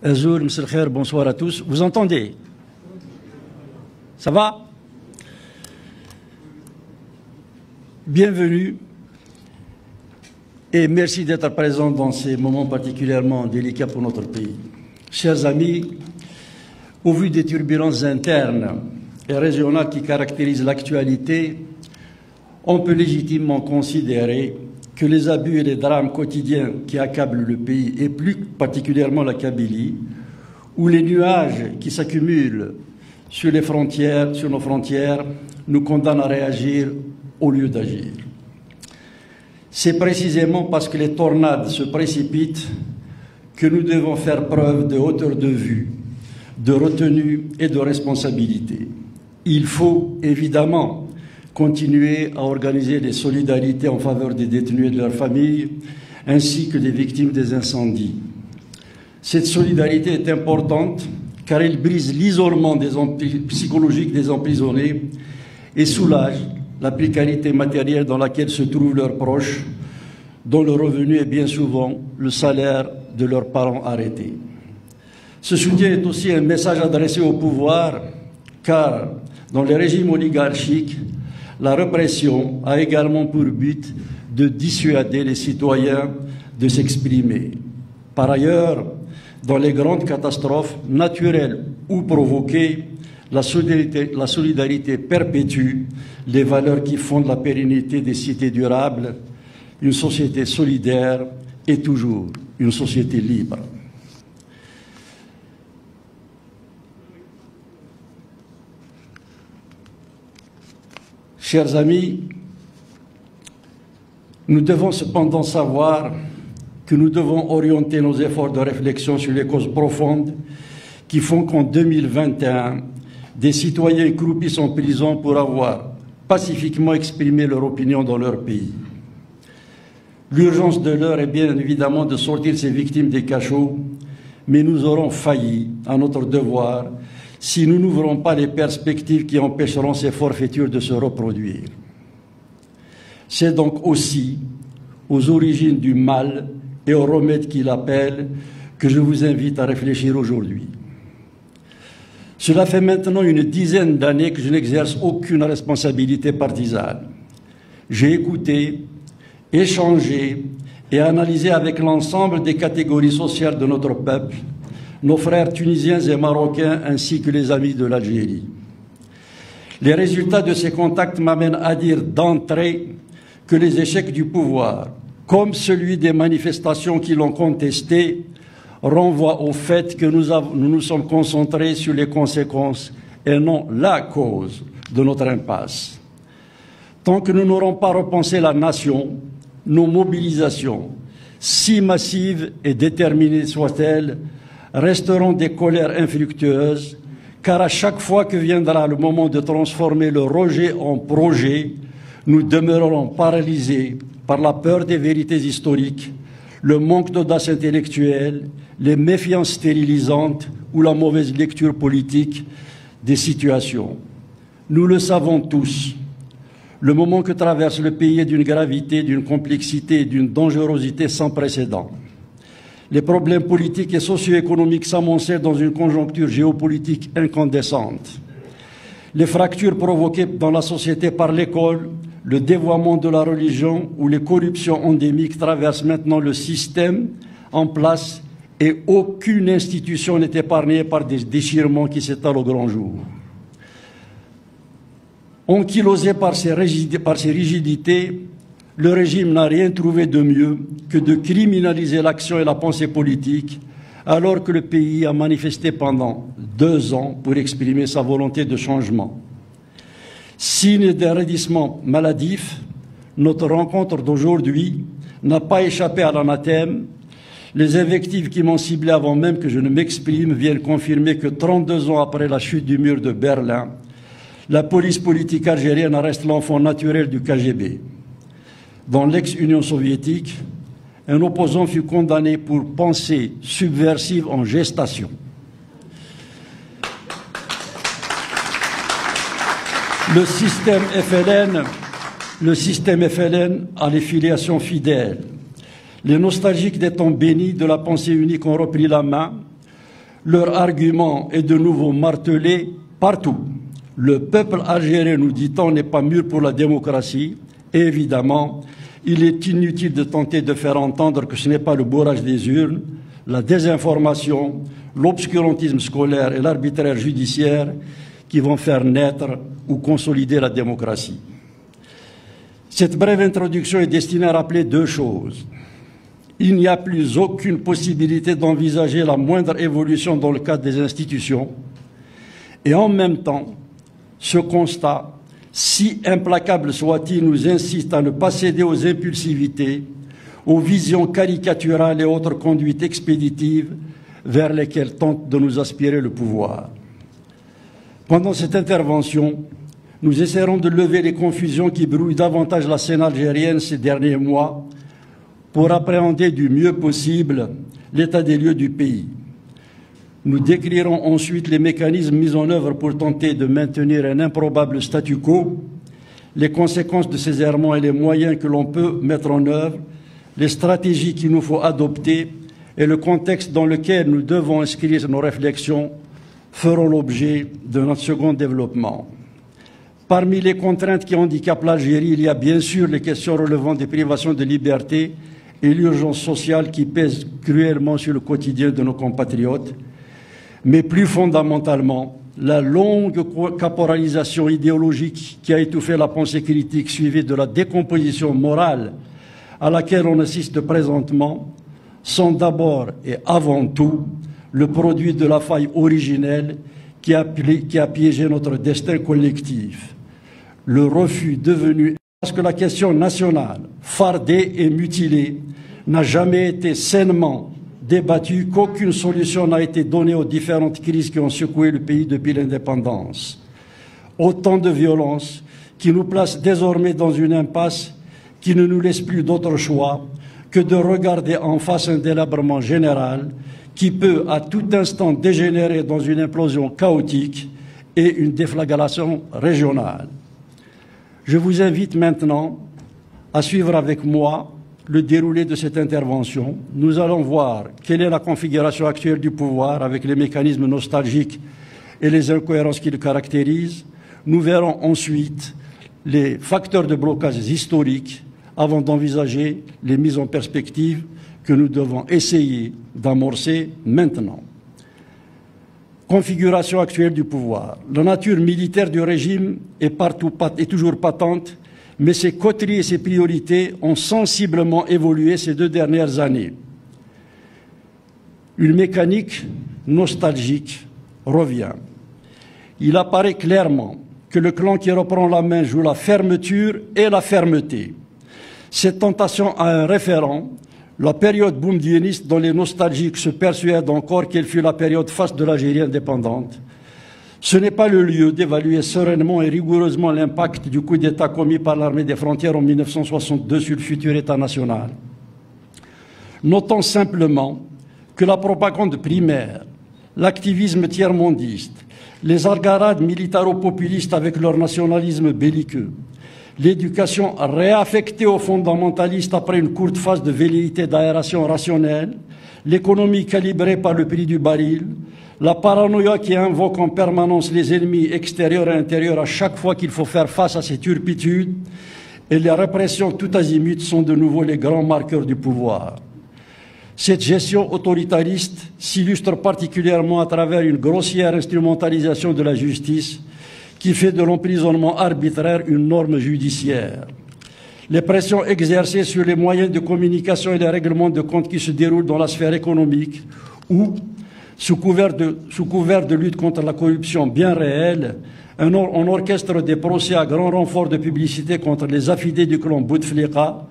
Azour, Monsieur le Khair, bonsoir à tous. Vous entendez? Ça va? Bienvenue et merci d'être présent dans ces moments particulièrement délicats pour notre pays. Chers amis, au vu des turbulences internes et régionales qui caractérisent l'actualité, on peut légitimement considérer que les abus et les drames quotidiens qui accablent le pays, et plus particulièrement la Kabylie, où les nuages qui s'accumulent sur nos frontières, nous condamnent à réagir au lieu d'agir. C'est précisément parce que les tornades se précipitent que nous devons faire preuve de hauteur de vue, de retenue et de responsabilité. Il faut évidemment continuer à organiser des solidarités en faveur des détenus et de leurs familles, ainsi que des victimes des incendies. Cette solidarité est importante car elle brise l'isolement psychologique des emprisonnés et soulage la précarité matérielle dans laquelle se trouvent leurs proches, dont le revenu est bien souvent le salaire de leurs parents arrêtés. Ce soutien est aussi un message adressé au pouvoir, car dans les régimes oligarchiques, la répression a également pour but de dissuader les citoyens de s'exprimer. Par ailleurs, dans les grandes catastrophes naturelles ou provoquées, la solidarité perpétue les valeurs qui fondent la pérennité des cités durables. Une société solidaire est toujours une société libre. Chers amis, nous devons cependant savoir que nous devons orienter nos efforts de réflexion sur les causes profondes qui font qu'en 2021, des citoyens croupissent en prison pour avoir pacifiquement exprimé leur opinion dans leur pays. L'urgence de l'heure est bien évidemment de sortir ces victimes des cachots, mais nous aurons failli à notre devoir si nous n'ouvrons pas les perspectives qui empêcheront ces forfaitures de se reproduire. C'est donc aussi aux origines du mal et aux remèdes qu'il appelle que je vous invite à réfléchir aujourd'hui. Cela fait maintenant une dizaine d'années que je n'exerce aucune responsabilité partisane. J'ai écouté, échangé et analysé avec l'ensemble des catégories sociales de notre peuple, nos frères tunisiens et marocains ainsi que les amis de l'Algérie. Les résultats de ces contacts m'amènent à dire d'entrée que les échecs du pouvoir, comme celui des manifestations qui l'ont contesté, renvoient au fait que nous nous sommes concentrés sur les conséquences et non la cause de notre impasse. Tant que nous n'aurons pas repensé la nation, nos mobilisations, si massives et déterminées soient-elles, resteront des colères infructueuses, car à chaque fois que viendra le moment de transformer le rejet en projet, nous demeurerons paralysés par la peur des vérités historiques, le manque d'audace intellectuelle, les méfiances stérilisantes ou la mauvaise lecture politique des situations. Nous le savons tous, le moment que traverse le pays est d'une gravité, d'une complexité et d'une dangerosité sans précédent. Les problèmes politiques et socio-économiques s'amoncellent dans une conjoncture géopolitique incandescente. Les fractures provoquées dans la société par l'école, le dévoiement de la religion ou les corruptions endémiques traversent maintenant le système en place et aucune institution n'est épargnée par des déchirements qui s'étalent au grand jour. Ankylosé par ces rigidités, le régime n'a rien trouvé de mieux que de criminaliser l'action et la pensée politique, alors que le pays a manifesté pendant 2 ans pour exprimer sa volonté de changement. Signe d'un raidissement maladif, notre rencontre d'aujourd'hui n'a pas échappé à l'anathème. Les invectives qui m'ont ciblé avant même que je ne m'exprime viennent confirmer que 32 ans après la chute du mur de Berlin, la police politique algérienne reste l'enfant naturel du KGB. Dans l'ex-Union soviétique, un opposant fut condamné pour pensée subversive en gestation. Le système FLN a les filiations fidèles. Les nostalgiques des temps bénis de la pensée unique ont repris la main. Leur argument est de nouveau martelé partout. Le peuple algérien, nous dit-on, n'est pas mûr pour la démocratie. Et évidemment, il est inutile de tenter de faire entendre que ce n'est pas le bourrage des urnes, la désinformation, l'obscurantisme scolaire et l'arbitraire judiciaire qui vont faire naître ou consolider la démocratie. Cette brève introduction est destinée à rappeler deux choses. Il n'y a plus aucune possibilité d'envisager la moindre évolution dans le cadre des institutions. Et en même temps, ce constat, si implacable soit-il, nous insiste à ne pas céder aux impulsivités, aux visions caricaturales et autres conduites expéditives vers lesquelles tente de nous aspirer le pouvoir. Pendant cette intervention, nous essaierons de lever les confusions qui brouillent davantage la scène algérienne ces derniers mois pour appréhender du mieux possible l'état des lieux du pays. Nous décrirons ensuite les mécanismes mis en œuvre pour tenter de maintenir un improbable statu quo, les conséquences de ces errements et les moyens que l'on peut mettre en œuvre, les stratégies qu'il nous faut adopter et le contexte dans lequel nous devons inscrire nos réflexions feront l'objet de notre second développement. Parmi les contraintes qui handicapent l'Algérie, il y a bien sûr les questions relevant des privations de liberté et l'urgence sociale qui pèsent cruellement sur le quotidien de nos compatriotes, mais plus fondamentalement, la longue caporalisation idéologique qui a étouffé la pensée critique suivie de la décomposition morale à laquelle on assiste présentement sont d'abord et avant tout le produit de la faille originelle qui a piégé notre destin collectif. Le refus devenu, parce que la question nationale, fardée et mutilée, n'a jamais été sainement débattue, qu'aucune solution n'a été donnée aux différentes crises qui ont secoué le pays depuis l'indépendance. Autant de violences qui nous placent désormais dans une impasse qui ne nous laisse plus d'autre choix que de regarder en face un délabrement général qui peut à tout instant dégénérer dans une implosion chaotique et une déflagration régionale. Je vous invite maintenant à suivre avec moi le déroulé de cette intervention. Nous allons voir quelle est la configuration actuelle du pouvoir avec les mécanismes nostalgiques et les incohérences qui le caractérisent. Nous verrons ensuite les facteurs de blocage historiques avant d'envisager les mises en perspective que nous devons essayer d'amorcer maintenant. Configuration actuelle du pouvoir. La nature militaire du régime est toujours patente, mais ses coteries et ses priorités ont sensiblement évolué ces 2 dernières années. Une mécanique nostalgique revient. Il apparaît clairement que le clan qui reprend la main joue la fermeture et la fermeté. Cette tentation a un référent, la période boumedieniste dont les nostalgiques se persuadent encore qu'elle fut la période faste de l'Algérie indépendante. Ce n'est pas le lieu d'évaluer sereinement et rigoureusement l'impact du coup d'État commis par l'armée des frontières en 1962 sur le futur État national. Notons simplement que la propagande primaire, l'activisme tiers-mondiste, les algarades militaro-populistes avec leur nationalisme belliqueux, l'éducation réaffectée aux fondamentalistes après une courte phase de velléité d'aération rationnelle, l'économie calibrée par le prix du baril, la paranoïa qui invoque en permanence les ennemis extérieurs et intérieurs à chaque fois qu'il faut faire face à ces turpitudes, et les répressions tout azimut sont de nouveau les grands marqueurs du pouvoir. Cette gestion autoritariste s'illustre particulièrement à travers une grossière instrumentalisation de la justice qui fait de l'emprisonnement arbitraire une norme judiciaire. Les pressions exercées sur les moyens de communication et les règlements de compte qui se déroulent dans la sphère économique ou, sous couvert de lutte contre la corruption bien réelle, on orchestre des procès à grand renfort de publicité contre les affidés du clan Bouteflika,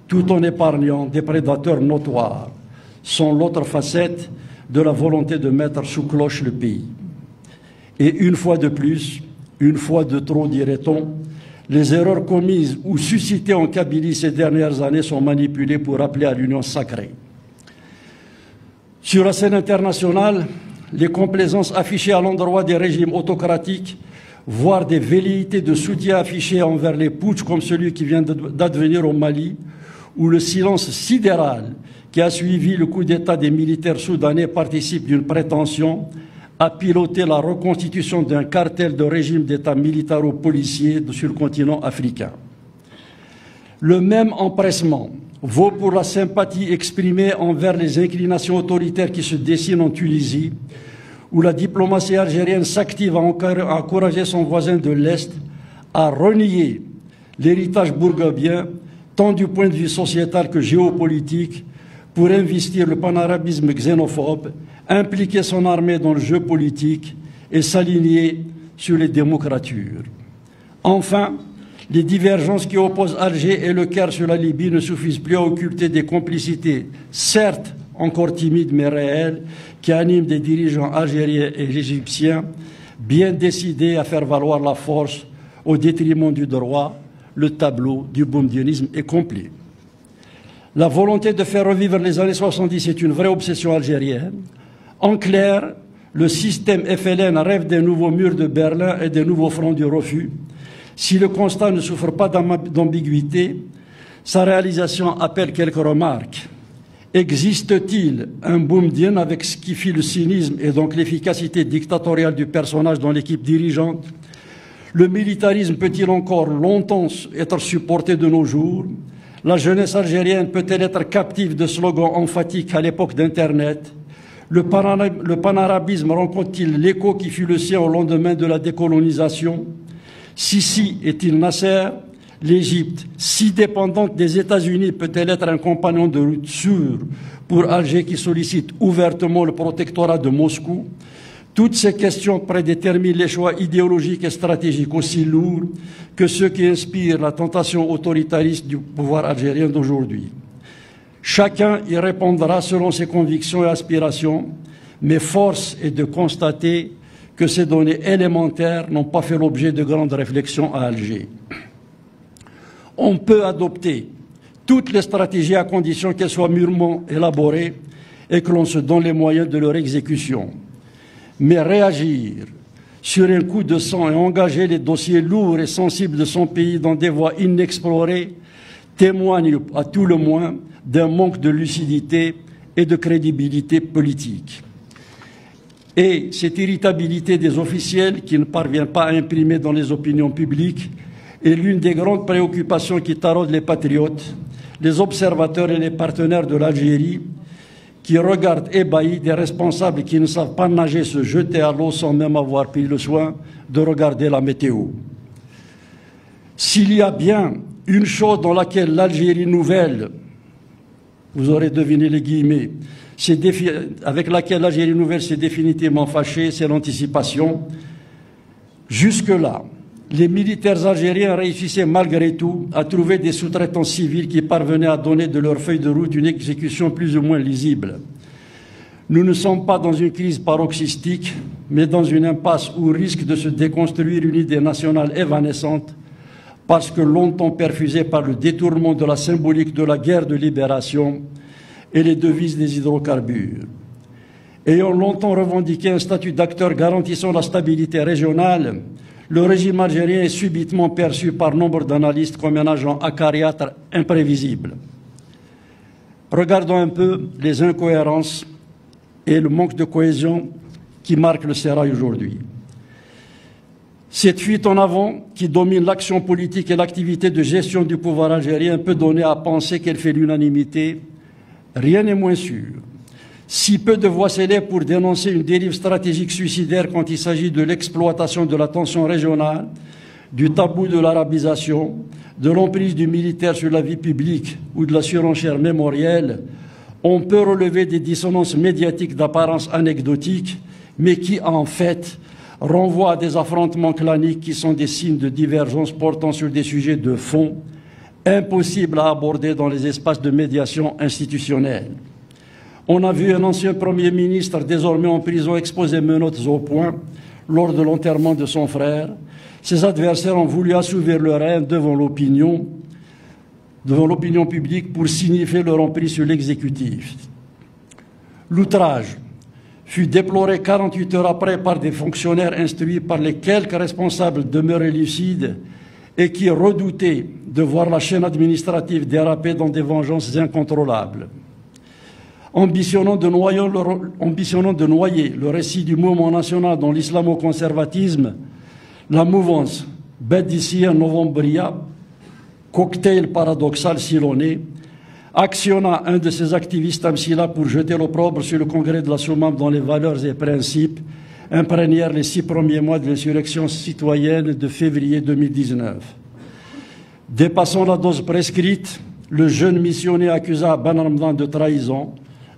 tout en épargnant des prédateurs notoires, sont l'autre facette de la volonté de mettre sous cloche le pays. Et une fois de plus, une fois de trop, dirait-on, les erreurs commises ou suscitées en Kabylie ces dernières années sont manipulées pour appeler à l'union sacrée. Sur la scène internationale, les complaisances affichées à l'endroit des régimes autocratiques, voire des velléités de soutien affichées envers les putschs comme celui qui vient d'advenir au Mali, ou le silence sidéral qui a suivi le coup d'État des militaires soudanais participe d'une prétention à piloter la reconstitution d'un cartel de régime d'État militaro-policier sur le continent africain. Le même empressement vaut pour la sympathie exprimée envers les inclinations autoritaires qui se dessinent en Tunisie, où la diplomatie algérienne s'active à encourager son voisin de l'Est à renier l'héritage bourguibien, tant du point de vue sociétal que géopolitique, pour investir le panarabisme xénophobe, impliquer son armée dans le jeu politique et s'aligner sur les démocratures. Enfin, les divergences qui opposent Alger et le Caire sur la Libye ne suffisent plus à occulter des complicités, certes encore timides mais réelles, qui animent des dirigeants algériens et égyptiens bien décidés à faire valoir la force au détriment du droit. Le tableau du boumedienisme est complet. La volonté de faire revivre les années 70 est une vraie obsession algérienne. En clair, le système FLN rêve des nouveaux murs de Berlin et des nouveaux fronts du refus. Si le constat ne souffre pas d'ambiguïté, sa réalisation appelle quelques remarques. Existe-t-il un boumedien avec ce qui fit le cynisme et donc l'efficacité dictatoriale du personnage dans l'équipe dirigeante? Le militarisme peut-il encore longtemps être supporté de nos jours? La jeunesse algérienne peut-elle être captive de slogans emphatiques à l'époque d'Internet? Le panarabisme rencontre-t-il l'écho qui fut le sien au lendemain de la décolonisation? Sisi est-il Nasser? L'Égypte, si dépendante des États-Unis, peut-elle être un compagnon de route sûr pour Alger qui sollicite ouvertement le protectorat de Moscou? Toutes ces questions prédéterminent les choix idéologiques et stratégiques aussi lourds que ceux qui inspirent la tentation autoritariste du pouvoir algérien d'aujourd'hui. Chacun y répondra selon ses convictions et aspirations, mais force est de constater que ces données élémentaires n'ont pas fait l'objet de grandes réflexions à Alger. On peut adopter toutes les stratégies à condition qu'elles soient mûrement élaborées et que l'on se donne les moyens de leur exécution. Mais réagir sur un coup de sang et engager les dossiers lourds et sensibles de son pays dans des voies inexplorées témoigne à tout le moins d'un manque de lucidité et de crédibilité politique. Et cette irritabilité des officiels qui ne parvient pas à imprimer dans les opinions publiques est l'une des grandes préoccupations qui taraudent les patriotes, les observateurs et les partenaires de l'Algérie, qui regardent ébahis des responsables qui ne savent pas nager se jeter à l'eau sans même avoir pris le soin de regarder la météo. S'il y a bien une chose dans laquelle l'Algérie nouvelle, vous aurez deviné les guillemets, avec laquelle l'Algérie nouvelle s'est définitivement fâchée, c'est l'anticipation. Jusque-là, les militaires algériens réussissaient malgré tout à trouver des sous-traitants civils qui parvenaient à donner de leur feuille de route une exécution plus ou moins lisible. Nous ne sommes pas dans une crise paroxystique, mais dans une impasse où risque de se déconstruire une idée nationale évanescente, parce que longtemps perfusée par le détournement de la symbolique de la guerre de libération et les devises des hydrocarbures. Ayant longtemps revendiqué un statut d'acteur garantissant la stabilité régionale, le régime algérien est subitement perçu par nombre d'analystes comme un agent acariâtre imprévisible. Regardons un peu les incohérences et le manque de cohésion qui marquent le sérail aujourd'hui. Cette fuite en avant qui domine l'action politique et l'activité de gestion du pouvoir algérien peut donner à penser qu'elle fait l'unanimité. Rien n'est moins sûr. Si peu de voix s'élèvent pour dénoncer une dérive stratégique suicidaire quand il s'agit de l'exploitation de la tension régionale, du tabou de l'arabisation, de l'emprise du militaire sur la vie publique ou de la surenchère mémorielle, on peut relever des dissonances médiatiques d'apparence anecdotique, mais qui, en fait, renvoient à des affrontements claniques qui sont des signes de divergence portant sur des sujets de fond, impossibles à aborder dans les espaces de médiation institutionnelle. On a vu un ancien Premier ministre, désormais en prison, exposer menottes au poing lors de l'enterrement de son frère. Ses adversaires ont voulu assouvir leur haine devant l'opinion publique pour signifier leur emprise sur l'exécutif. L'outrage fut déploré 48 heures après par des fonctionnaires instruits par les quelques responsables demeurés lucides et qui redoutaient de voir la chaîne administrative déraper dans des vengeances incontrôlables. ambitionnant de noyer le récit du mouvement national dans l'islamo-conservatisme, la mouvance Bedissia Novembria, cocktail paradoxal si l'on est, actionna un de ses activistes Amsila pour jeter l'opprobre sur le congrès de la Soumam dont les valeurs et principes imprégnèrent les 6 premiers mois de l'insurrection citoyenne de février 2019. Dépassant la dose prescrite, le jeune missionnaire accusa Ben Ramadan de trahison.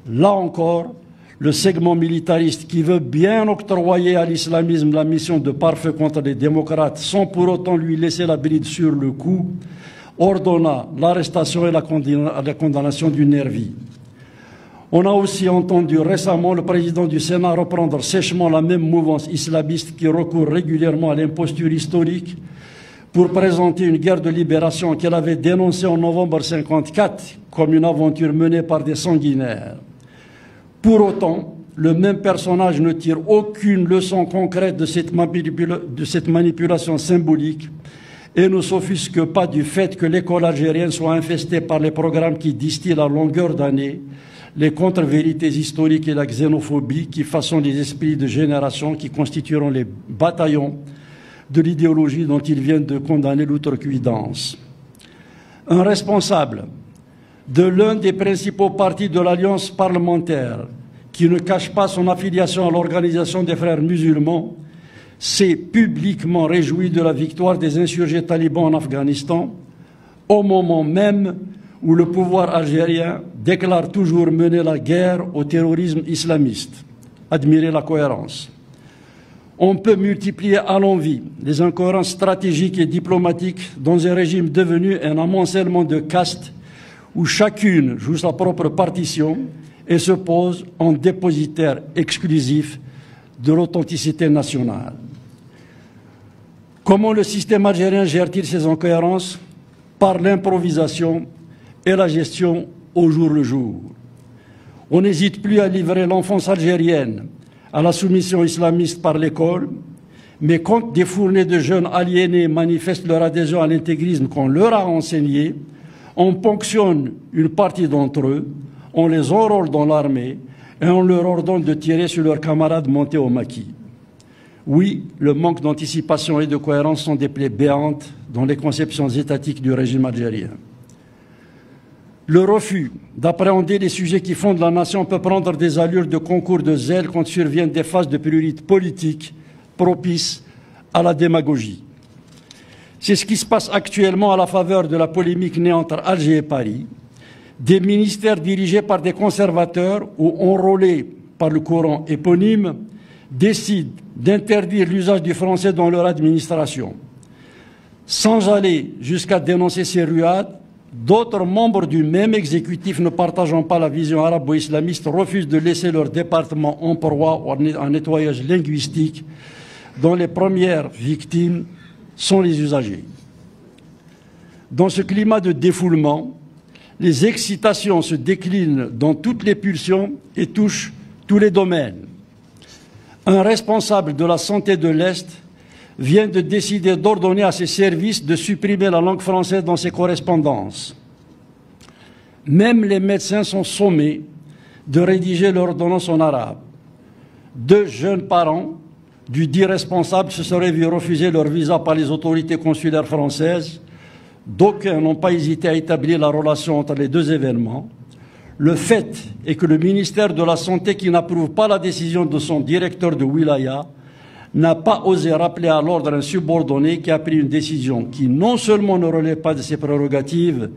Là encore, le segment militariste qui veut bien octroyer à l'islamisme la mission de pare-feu contre les démocrates sans pour autant lui laisser la bride sur le cou, ordonna l'arrestation et la condamnation du nervi. On a aussi entendu récemment le président du Sénat reprendre sèchement la même mouvance islamiste qui recourt régulièrement à l'imposture historique pour présenter une guerre de libération qu'elle avait dénoncée en novembre 1954 comme une aventure menée par des sanguinaires. Pour autant, le même personnage ne tire aucune leçon concrète de cette manipulation symbolique et ne s'offusque pas du fait que l'école algérienne soit infestée par les programmes qui distillent à longueur d'année les contre-vérités historiques et la xénophobie qui façonnent les esprits de génération qui constitueront les bataillons de l'idéologie dont ils viennent de condamner l'outrecuidance. Un responsable de l'un des principaux partis de l'Alliance parlementaire, qui ne cache pas son affiliation à l'Organisation des Frères musulmans, s'est publiquement réjoui de la victoire des insurgés talibans en Afghanistan, au moment même où le pouvoir algérien déclare toujours mener la guerre au terrorisme islamiste. Admirez la cohérence. On peut multiplier à l'envi les incohérences stratégiques et diplomatiques dans un régime devenu un amoncellement de castes où chacune joue sa propre partition et se pose en dépositaire exclusif de l'authenticité nationale. Comment le système algérien gère-t-il ces incohérences? Par l'improvisation et la gestion au jour le jour. On n'hésite plus à livrer l'enfance algérienne à la soumission islamiste par l'école, mais quand des fournées de jeunes aliénés manifestent leur adhésion à l'intégrisme qu'on leur a enseigné, on ponctionne une partie d'entre eux, on les enrôle dans l'armée et on leur ordonne de tirer sur leurs camarades montés au maquis. Oui, le manque d'anticipation et de cohérence sont des plaies béantes dans les conceptions étatiques du régime algérien. Le refus d'appréhender les sujets qui fondent la nation peut prendre des allures de concours de zèle quand surviennent des phases de priorité politique propices à la démagogie. C'est ce qui se passe actuellement à la faveur de la polémique née entre Alger et Paris. Des ministères dirigés par des conservateurs ou enrôlés par le courant éponyme décident d'interdire l'usage du français dans leur administration. Sans aller jusqu'à dénoncer ces ruades, d'autres membres du même exécutif ne partageant pas la vision arabo-islamiste refusent de laisser leur département en proie à un nettoyage linguistique dont les premières victimes sont les usagers. Dans ce climat de défoulement, les excitations se déclinent dans toutes les pulsions et touchent tous les domaines. Un responsable de la santé de l'Est vient de décider d'ordonner à ses services de supprimer la langue française dans ses correspondances. Même les médecins sont sommés de rédiger l'ordonnance en arabe. 2 jeunes parents du dit responsable se seraient vus refuser leur visa par les autorités consulaires françaises. D'aucuns n'ont pas hésité à établir la relation entre les 2 événements. Le fait est que le ministère de la Santé, qui n'approuve pas la décision de son directeur de Wilaya, n'a pas osé rappeler à l'ordre un subordonné qui a pris une décision qui non seulement ne relève pas de ses prérogatives,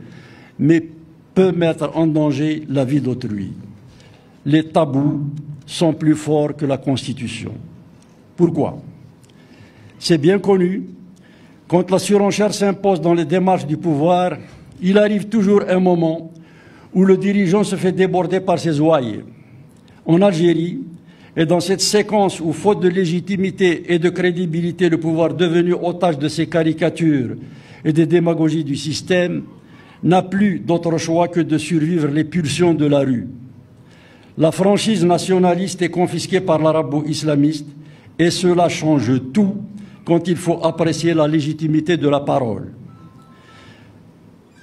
mais peut mettre en danger la vie d'autrui. Les tabous sont plus forts que la Constitution. Pourquoi? C'est bien connu, quand la surenchère s'impose dans les démarches du pouvoir, il arrive toujours un moment où le dirigeant se fait déborder par ses ouailles. En Algérie, et dans cette séquence où, faute de légitimité et de crédibilité, le pouvoir devenu otage de ces caricatures et des démagogies du système, n'a plus d'autre choix que de survivre les pulsions de la rue. La franchise nationaliste est confisquée par l'arabo-islamiste et cela change tout quand il faut apprécier la légitimité de la parole.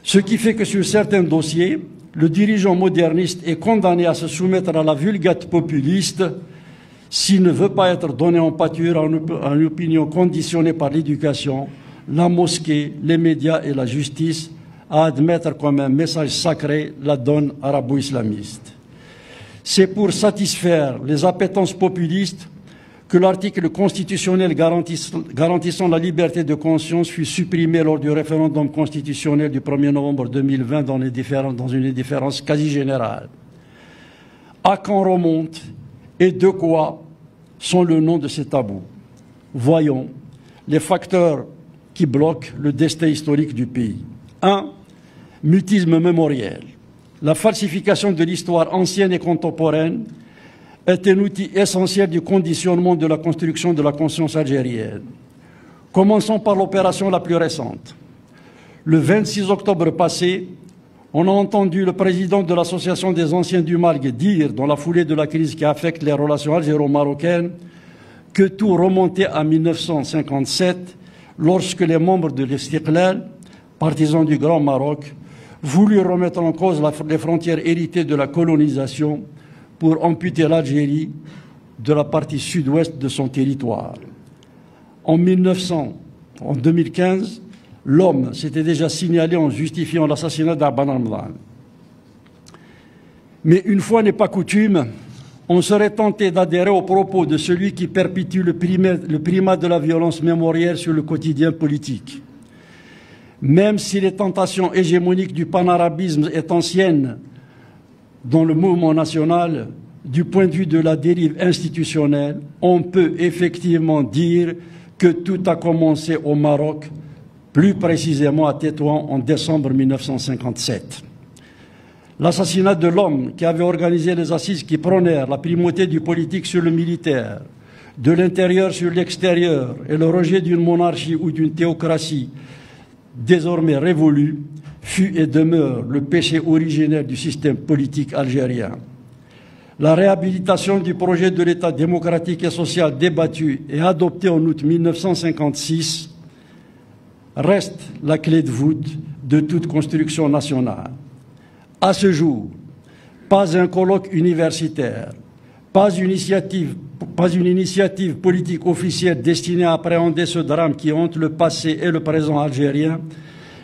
Ce qui fait que sur certains dossiers, le dirigeant moderniste est condamné à se soumettre à la vulgate populiste s'il ne veut pas être donné en pâture à une opinion conditionnée par l'éducation, la mosquée, les médias et la justice, à admettre comme un message sacré la donne arabo-islamiste. C'est pour satisfaire les appétences populistes que l'article constitutionnel garantissant la liberté de conscience fut supprimé lors du référendum constitutionnel du 1er novembre 2020 dans une indifférence quasi générale. À quand remonte et de quoi sont le nom de ces tabous? Voyons les facteurs qui bloquent le destin historique du pays. 1. Mutisme mémoriel. La falsification de l'histoire ancienne et contemporaine est un outil essentiel du conditionnement de la construction de la conscience algérienne. Commençons par l'opération la plus récente. Le 26 octobre passé, on a entendu le président de l'Association des anciens du Marg dire, dans la foulée de la crise qui affecte les relations algéro-marocaines, que tout remontait à 1957, lorsque les membres de l'Istiqlal, partisans du Grand Maroc, voulurent remettre en cause les frontières héritées de la colonisation pour amputer l'Algérie de la partie sud-ouest de son territoire. En 2015, l'homme s'était déjà signalé en justifiant l'assassinat d'Aban Ramadan. Mais une fois n'est pas coutume, on serait tenté d'adhérer aux propos de celui qui perpétue le primat de la violence mémorielle sur le quotidien politique. Même si les tentations hégémoniques du panarabisme est ancienne dans le mouvement national, du point de vue de la dérive institutionnelle, on peut effectivement dire que tout a commencé au Maroc, plus précisément à Tétouan en décembre 1957. L'assassinat de l'homme qui avait organisé les assises qui prônèrent la primauté du politique sur le militaire, de l'intérieur sur l'extérieur et le rejet d'une monarchie ou d'une théocratie désormais révolue, fut et demeure le péché originel du système politique algérien. La réhabilitation du projet de l'État démocratique et social débattu et adopté en août 1956 reste la clé de voûte de toute construction nationale. À ce jour, pas un colloque universitaire, pas une initiative politique officielle destinée à appréhender ce drame qui hante le passé et le présent algérien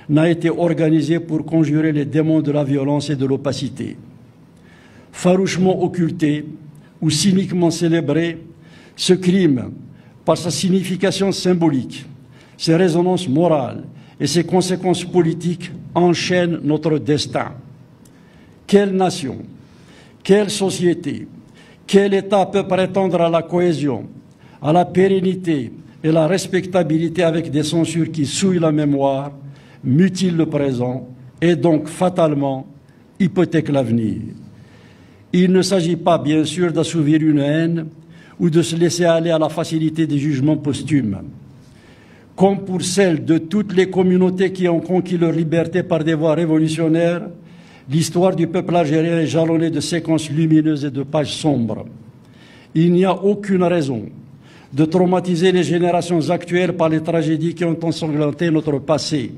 n'a été organisée pour conjurer les démons de la violence et de l'opacité. Farouchement occulté ou cyniquement célébré, ce crime, par sa signification symbolique, ses résonances morales et ses conséquences politiques, enchaîne notre destin. Quelle nation, quelle société, quel État peut prétendre à la cohésion, à la pérennité et la respectabilité avec des censures qui souillent la mémoire, mutilent le présent et donc fatalement hypothèquent l'avenir? Il ne s'agit pas, bien sûr, d'assouvir une haine ou de se laisser aller à la facilité des jugements posthumes. Comme pour celle de toutes les communautés qui ont conquis leur liberté par des voies révolutionnaires, l'histoire du peuple algérien est jalonnée de séquences lumineuses et de pages sombres. Il n'y a aucune raison de traumatiser les générations actuelles par les tragédies qui ont ensanglanté notre passé.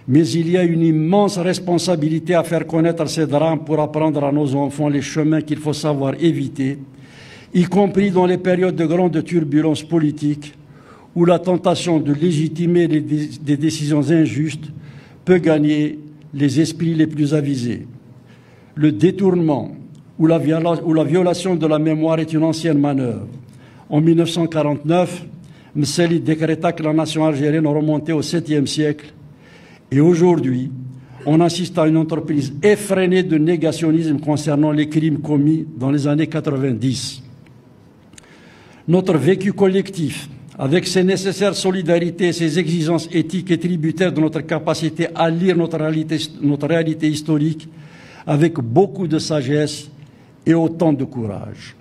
Mais il y a une immense responsabilité à faire connaître ces drames pour apprendre à nos enfants les chemins qu'il faut savoir éviter, y compris dans les périodes de grande turbulence politique, où la tentation de légitimer des décisions injustes peut gagner les esprits les plus avisés. Le détournement ou la violation de la mémoire est une ancienne manœuvre. En 1949, Mseli décréta que la nation algérienne remontait au 7e siècle. Et aujourd'hui, on assiste à une entreprise effrénée de négationnisme concernant les crimes commis dans les années 90. Notre vécu collectif, avec ses nécessaires solidarités et ses exigences éthiques et tributaires de notre capacité à lire notre réalité historique avec beaucoup de sagesse et autant de courage.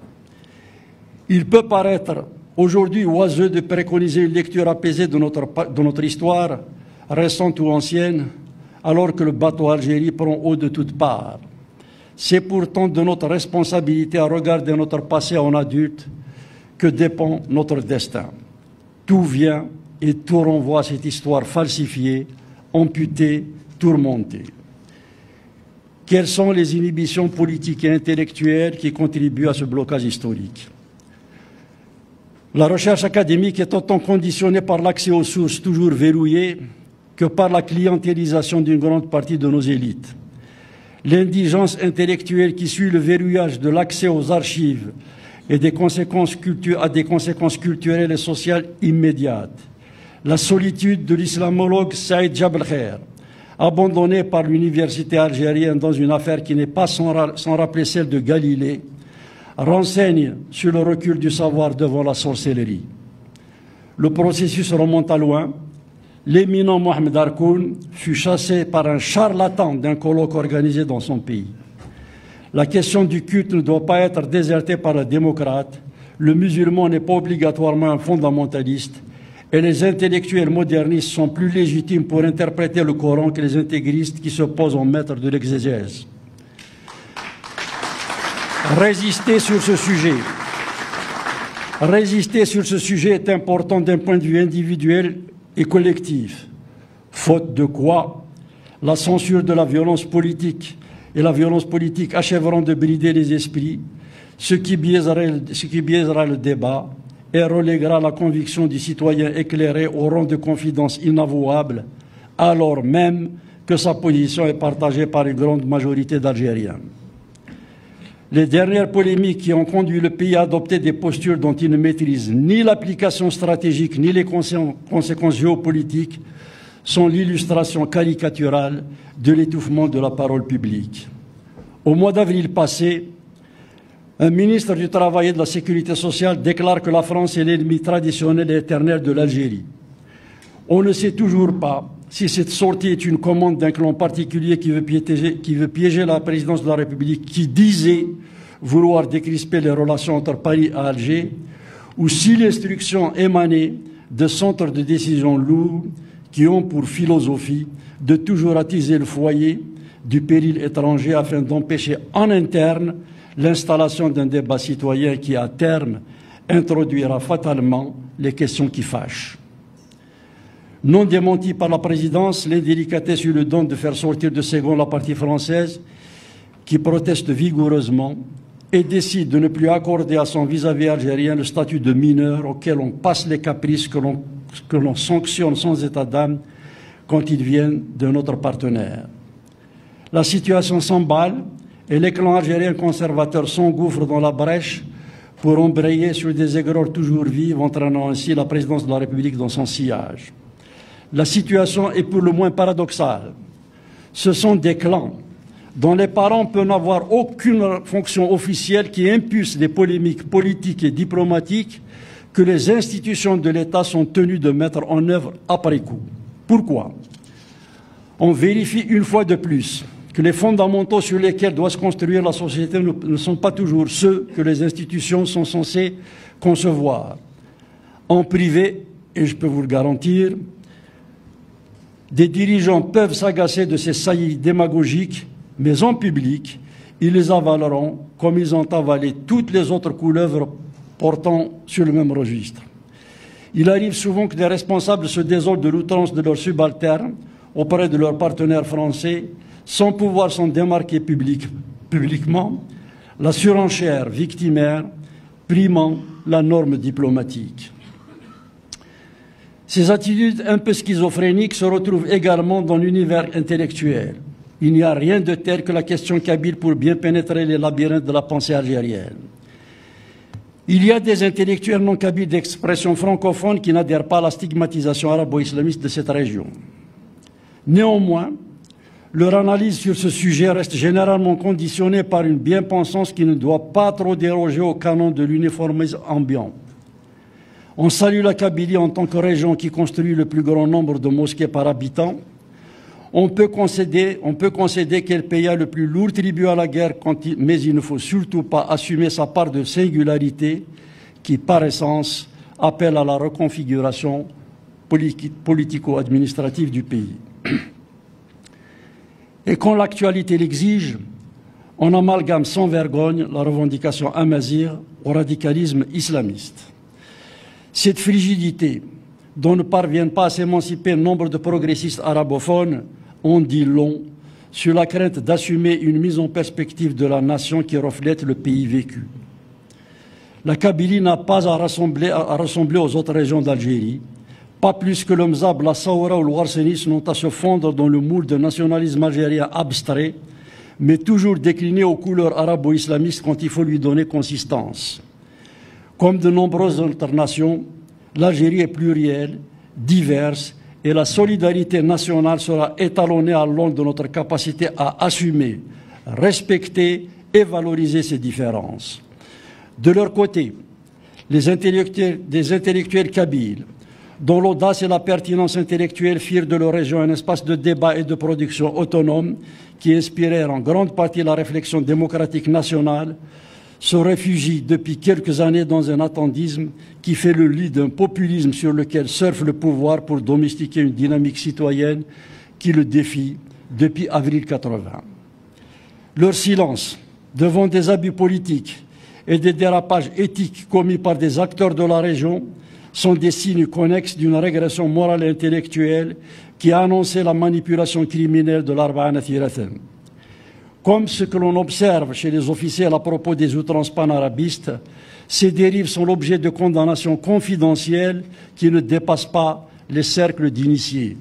Il peut paraître aujourd'hui oiseux de préconiser une lecture apaisée de notre histoire, récente ou ancienne, alors que le bateau Algérie prend eau de toutes parts. C'est pourtant de notre responsabilité à regarder notre passé en adulte que dépend notre destin. Tout vient et tout renvoie à cette histoire falsifiée, amputée, tourmentée. Quelles sont les inhibitions politiques et intellectuelles qui contribuent à ce blocage historique? La recherche académique est autant conditionnée par l'accès aux sources toujours verrouillées que par la clientélisation d'une grande partie de nos élites. L'indigence intellectuelle qui suit le verrouillage de l'accès aux archives et a des conséquences culturelles et sociales immédiates. La solitude de l'islamologue Saïd Jabel Khair, abandonné par l'université algérienne dans une affaire qui n'est pas sans rappeler celle de Galilée, renseigne sur le recul du savoir devant la sorcellerie. Le processus remonte à loin. L'éminent Mohamed Harkoun fut chassé par un charlatan d'un colloque organisé dans son pays. La question du culte ne doit pas être désertée par les démocrates. Le musulman n'est pas obligatoirement un fondamentaliste. Et les intellectuels modernistes sont plus légitimes pour interpréter le Coran que les intégristes qui se posent en maîtres de l'exégèse. Résister sur ce sujet est important d'un point de vue individuel et collectif. Faute de quoi, la censure de la violence politique et la violence politique achèveront de brider les esprits, ce qui biaisera le débat et reléguera la conviction du citoyen éclairé au rang de confidence inavouable, alors même que sa position est partagée par une grande majorité d'Algériens. Les dernières polémiques qui ont conduit le pays à adopter des postures dont il ne maîtrise ni l'application stratégique ni les conséquences géopolitiques sont l'illustration caricaturale de l'étouffement de la parole publique. Au mois d'avril passé, un ministre du Travail et de la Sécurité sociale déclare que la France est l'ennemi traditionnel et éternel de l'Algérie. On ne sait toujours pas si cette sortie est une commande d'un clan particulier qui veut piéger la présidence de la République, qui disait vouloir décrisper les relations entre Paris et Alger, ou si l'instruction émanait de centres de décision lourds qui ont pour philosophie de toujours attiser le foyer du péril étranger afin d'empêcher en interne l'installation d'un débat citoyen qui, à terme, introduira fatalement les questions qui fâchent. Non démenti par la présidence, l'indélicatesse eut le don de faire sortir de Ségond la partie française qui proteste vigoureusement et décide de ne plus accorder à son vis-à-vis algérien le statut de mineur auquel on passe les caprices que l'on sanctionne sans état d'âme quand ils viennent de notre partenaire. La situation s'emballe et les clans algériens conservateurs s'engouffrent dans la brèche pour embrayer sur des aigreurs toujours vives, entraînant ainsi la présidence de la République dans son sillage. La situation est pour le moins paradoxale. Ce sont des clans dont les parents peuvent n'avoir aucune fonction officielle qui impulsent des polémiques politiques et diplomatiques que les institutions de l'État sont tenues de mettre en œuvre après coup. Pourquoi? On vérifie une fois de plus que les fondamentaux sur lesquels doit se construire la société ne sont pas toujours ceux que les institutions sont censées concevoir. En privé, et je peux vous le garantir, des dirigeants peuvent s'agacer de ces saillies démagogiques, mais en public, ils les avaleront comme ils ont avalé toutes les autres couleuvres portant sur le même registre. Il arrive souvent que des responsables se désolent de l'outrance de leurs subalternes auprès de leurs partenaires français, sans pouvoir s'en démarquer publiquement, la surenchère victimaire primant la norme diplomatique. Ces attitudes un peu schizophréniques se retrouvent également dans l'univers intellectuel. Il n'y a rien de tel que la question kabyle pour bien pénétrer les labyrinthes de la pensée algérienne. Il y a des intellectuels non kabyles d'expression francophone qui n'adhèrent pas à la stigmatisation arabo-islamiste de cette région. Néanmoins, leur analyse sur ce sujet reste généralement conditionnée par une bien-pensance qui ne doit pas trop déroger au canon de l'uniformisme ambiant. On salue la Kabylie en tant que région qui construit le plus grand nombre de mosquées par habitant. On peut concéder qu'elle paya le plus lourd tribut à la guerre, mais il ne faut surtout pas assumer sa part de singularité qui, par essence, appelle à la reconfiguration politico-administrative du pays. Et quand l'actualité l'exige, on amalgame sans vergogne la revendication amazigh au radicalisme islamiste. Cette frigidité, dont ne parviennent pas à s'émanciper nombre de progressistes arabophones, en dit long sur la crainte d'assumer une mise en perspective de la nation qui reflète le pays vécu. La Kabylie n'a pas à ressembler aux autres régions d'Algérie, pas plus que le Mzab, la Saoura ou le Warsenis n'ont à se fondre dans le moule de nationalisme algérien abstrait, mais toujours décliné aux couleurs arabo-islamistes quand il faut lui donner consistance. Comme de nombreuses autres nations, l'Algérie est plurielle, diverse, et la solidarité nationale sera étalonnée à l'aune de notre capacité à assumer, respecter et valoriser ces différences. De leur côté, des intellectuels kabyles, dont l'audace et la pertinence intellectuelle firent de leur région un espace de débat et de production autonome qui inspirèrent en grande partie la réflexion démocratique nationale, se réfugient depuis quelques années dans un attendisme qui fait le lit d'un populisme sur lequel surfe le pouvoir pour domestiquer une dynamique citoyenne qui le défie depuis avril 80. Leur silence devant des abus politiques et des dérapages éthiques commis par des acteurs de la région sont des signes connexes d'une régression morale et intellectuelle qui a annoncé la manipulation criminelle de l'Arba'ana Thirathan. Comme ce que l'on observe chez les officiels à propos des outrances panarabistes, ces dérives sont l'objet de condamnations confidentielles qui ne dépassent pas les cercles d'initiés.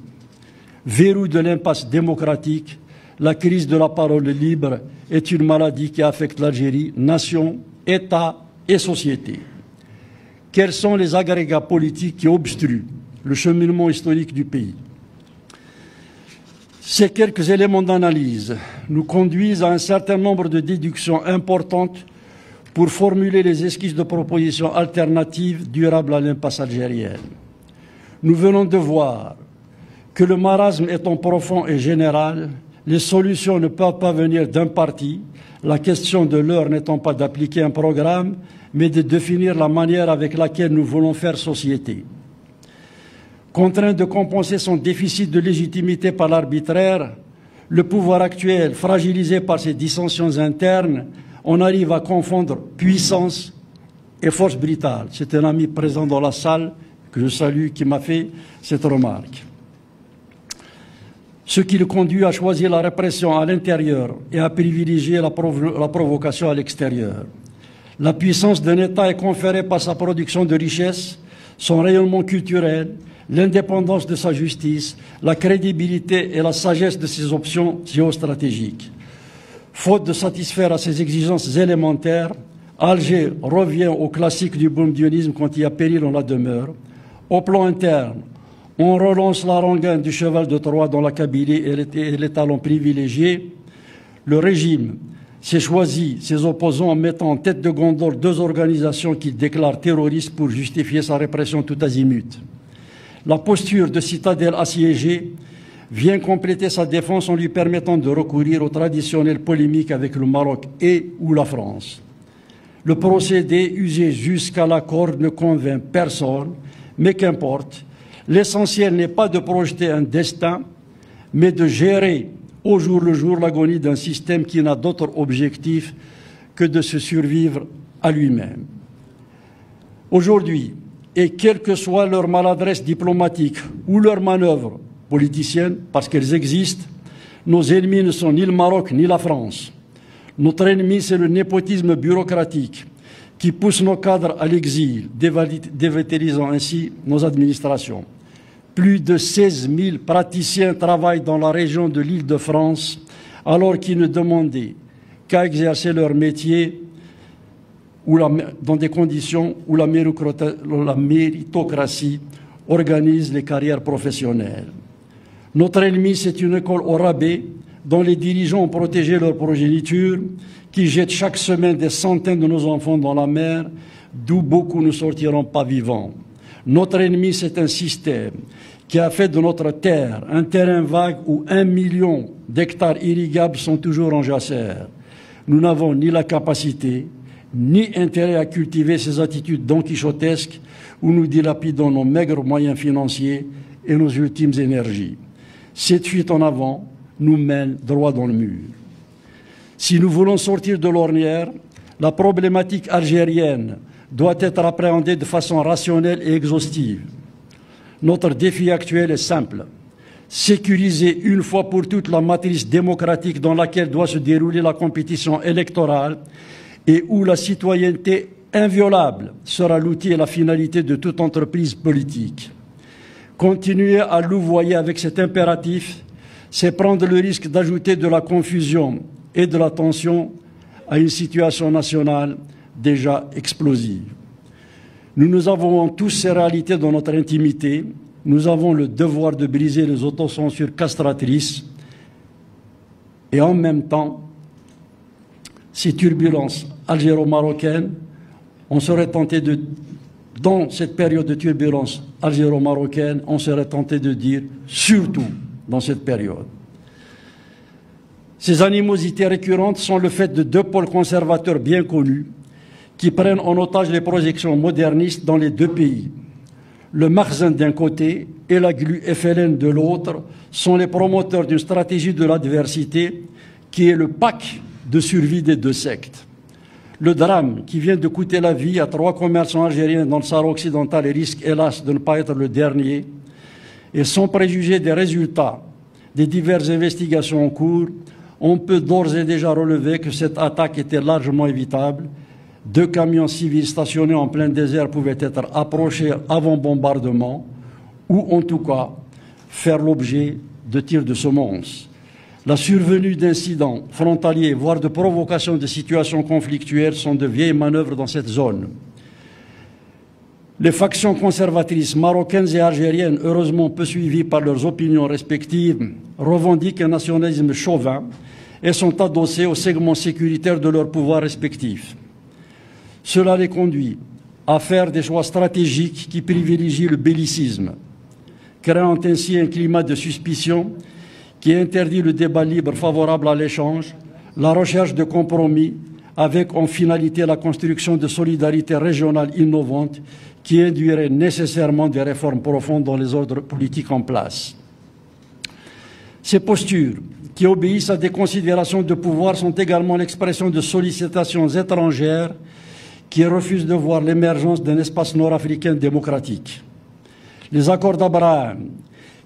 Verrou de l'impasse démocratique, la crise de la parole libre est une maladie qui affecte l'Algérie, nation, État et société. Quels sont les agrégats politiques qui obstruent le cheminement historique du pays? Ces quelques éléments d'analyse nous conduisent à un certain nombre de déductions importantes pour formuler les esquisses de propositions alternatives durables à l'impasse algérienne. Nous venons de voir que le marasme étant profond et général, les solutions ne peuvent pas venir d'un parti, la question de l'heure n'étant pas d'appliquer un programme, mais de définir la manière avec laquelle nous voulons faire société. Contraint de compenser son déficit de légitimité par l'arbitraire, le pouvoir actuel, fragilisé par ses dissensions internes, on arrive à confondre puissance et force brutale. C'est un ami présent dans la salle, que je salue, qui m'a fait cette remarque. Ce qui le conduit à choisir la répression à l'intérieur et à privilégier la provocation à l'extérieur. La puissance d'un État est conférée par sa production de richesses, son rayonnement culturel, l'indépendance de sa justice, la crédibilité et la sagesse de ses options géostratégiques. Faute de satisfaire à ces exigences élémentaires, Alger revient au classique du bourguignonisme quand il y a péril, on la demeure. Au plan interne, on relance la rengaine du cheval de Troie dans la Kabylie et l'étalon privilégié. Le régime s'est choisi ses opposants en mettant en tête de gondole deux organisations qu'il déclare terroristes pour justifier sa répression tout azimut. La posture de citadelle assiégée vient compléter sa défense en lui permettant de recourir aux traditionnelles polémiques avec le Maroc et ou la France. Le procédé usé jusqu'à la corde ne convainc personne, mais qu'importe. L'essentiel n'est pas de projeter un destin, mais de gérer au jour le jour l'agonie d'un système qui n'a d'autre objectif que de se survivre à lui-même. Aujourd'hui, et quelle que soit leur maladresse diplomatique ou leur manœuvre politicienne, parce qu'elles existent, nos ennemis ne sont ni le Maroc ni la France. Notre ennemi, c'est le népotisme bureaucratique qui pousse nos cadres à l'exil, dévitalisant ainsi nos administrations. Plus de 16 000 praticiens travaillent dans la région de l'Île-de-France alors qu'ils ne demandaient qu'à exercer leur métier dans des conditions où la méritocratie organise les carrières professionnelles. Notre ennemi, c'est une école au rabais dont les dirigeants ont protégé leur progéniture, qui jette chaque semaine des centaines de nos enfants dans la mer, d'où beaucoup ne sortiront pas vivants. Notre ennemi, c'est un système qui a fait de notre terre un terrain vague où 1 million d'hectares irrigables sont toujours en jachère. Nous n'avons ni la capacité, ni intérêt à cultiver ces attitudes donquichotesques où nous dilapidons nos maigres moyens financiers et nos ultimes énergies. Cette fuite en avant nous mène droit dans le mur. Si nous voulons sortir de l'ornière, la problématique algérienne doit être appréhendée de façon rationnelle et exhaustive. Notre défi actuel est simple, sécuriser une fois pour toutes la matrice démocratique dans laquelle doit se dérouler la compétition électorale et où la citoyenneté inviolable sera l'outil et la finalité de toute entreprise politique. Continuer à louvoyer avec cet impératif, c'est prendre le risque d'ajouter de la confusion et de la tension à une situation nationale déjà explosive. Nous avons tous ces réalités dans notre intimité. Nous avons le devoir de briser les autocensures castratrices et en même temps, ces turbulences algéro-marocaines, on serait tenté de, dans cette période de turbulence algéro-marocaine, on serait tenté de dire surtout dans cette période. Ces animosités récurrentes sont le fait de deux pôles conservateurs bien connus qui prennent en otage les projections modernistes dans les deux pays. Le Makhzen d'un côté et la glu FLN de l'autre sont les promoteurs d'une stratégie de l'adversité qui est le pack de survie des deux sectes. Le drame qui vient de coûter la vie à 3 commerçants algériens dans le Sahara occidental et risque hélas de ne pas être le dernier, et sans préjuger des résultats des diverses investigations en cours, on peut d'ores et déjà relever que cette attaque était largement évitable. 2 camions civils stationnés en plein désert pouvaient être approchés avant bombardement ou en tout cas faire l'objet de tirs de semonce. La survenue d'incidents frontaliers, voire de provocation de situations conflictuelles sont de vieilles manœuvres dans cette zone. Les factions conservatrices marocaines et algériennes, heureusement peu suivies par leurs opinions respectives, revendiquent un nationalisme chauvin et sont adossées aux segments sécuritaires de leurs pouvoirs respectifs. Cela les conduit à faire des choix stratégiques qui privilégient le bellicisme, créant ainsi un climat de suspicion qui interdit le débat libre favorable à l'échange, la recherche de compromis, avec en finalité la construction de solidarités régionales innovantes qui induiraient nécessairement des réformes profondes dans les ordres politiques en place. Ces postures, qui obéissent à des considérations de pouvoir, sont également l'expression de sollicitations étrangères qui refusent de voir l'émergence d'un espace nord-africain démocratique. Les accords d'Abraham,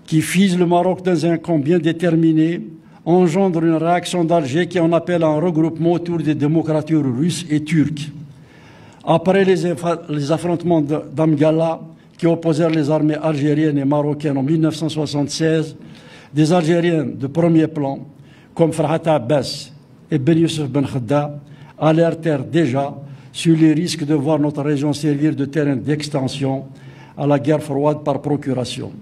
qui fisent le Maroc dans un camp bien déterminé, engendrent une réaction d'Alger qui en appelle à un regroupement autour des démocratures russes et turques. Après les affrontements d'Amgala, qui opposèrent les armées algériennes et marocaines en 1976, des Algériens de premier plan, comme Farhat Abbas et Ben Youssef Ben Khedda, alertèrent déjà sur les risques de voir notre région servir de terrain d'extension à la guerre froide par procuration.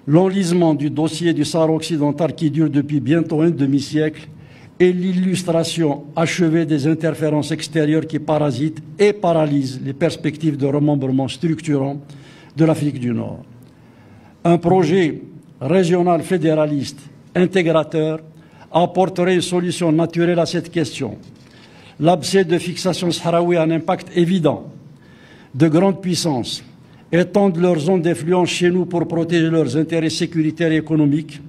L'enlisement du dossier du Sahara occidental qui dure depuis bientôt un demi-siècle est l'illustration achevée des interférences extérieures qui parasitent et paralysent les perspectives de remembrement structurant de l'Afrique du Nord. Un projet régional fédéraliste intégrateur apporterait une solution naturelle à cette question. L'abcès de fixation sahraoui a un impact évident. De grandes puissances étendent leurs zones d'influence chez nous pour protéger leurs intérêts sécuritaires et économiques.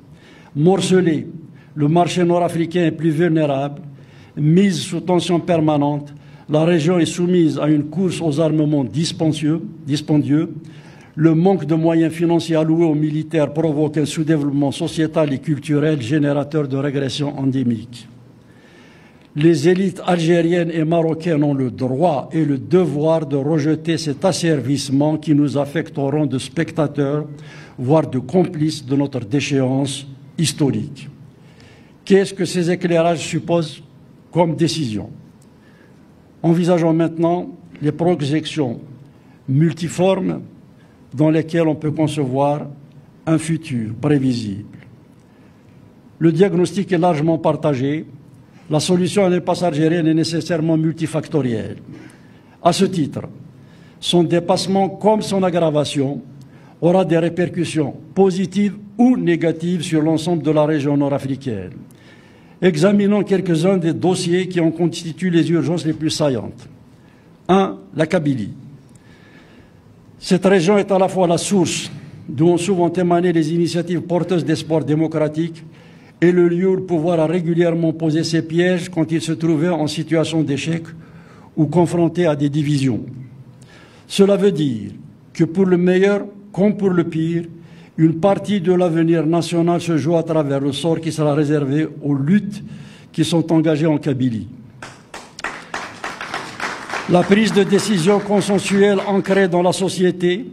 Morcelé, le marché nord-africain est plus vulnérable. Mise sous tension permanente, la région est soumise à une course aux armements dispendieux. Le manque de moyens financiers alloués aux militaires provoque un sous-développement sociétal et culturel générateur de régression endémique. Les élites algériennes et marocaines ont le droit et le devoir de rejeter cet asservissement qui nous affecte au rang de spectateurs, voire de complices de notre déchéance historique. Qu'est-ce que ces éclairages supposent comme décision? Envisageons maintenant les projections multiformes dans lesquelles on peut concevoir un futur prévisible. Le diagnostic est largement partagé. La solution à l'impasse algérienne est nécessairement multifactorielle. À ce titre, son dépassement comme son aggravation aura des répercussions positives ou négatives sur l'ensemble de la région nord-africaine. Examinons quelques-uns des dossiers qui en constituent les urgences les plus saillantes. 1. La Kabylie. Cette région est à la fois la source d'où ont souvent émané les initiatives porteuses d'espoir démocratique et le lieu où le pouvoir a régulièrement posé ses pièges quand il se trouvait en situation d'échec ou confronté à des divisions. Cela veut dire que pour le meilleur comme pour le pire, Une partie de l'avenir national se joue à travers le sort qui sera réservé aux luttes qui sont engagées en Kabylie. La prise de décision consensuelle ancrée dans la société,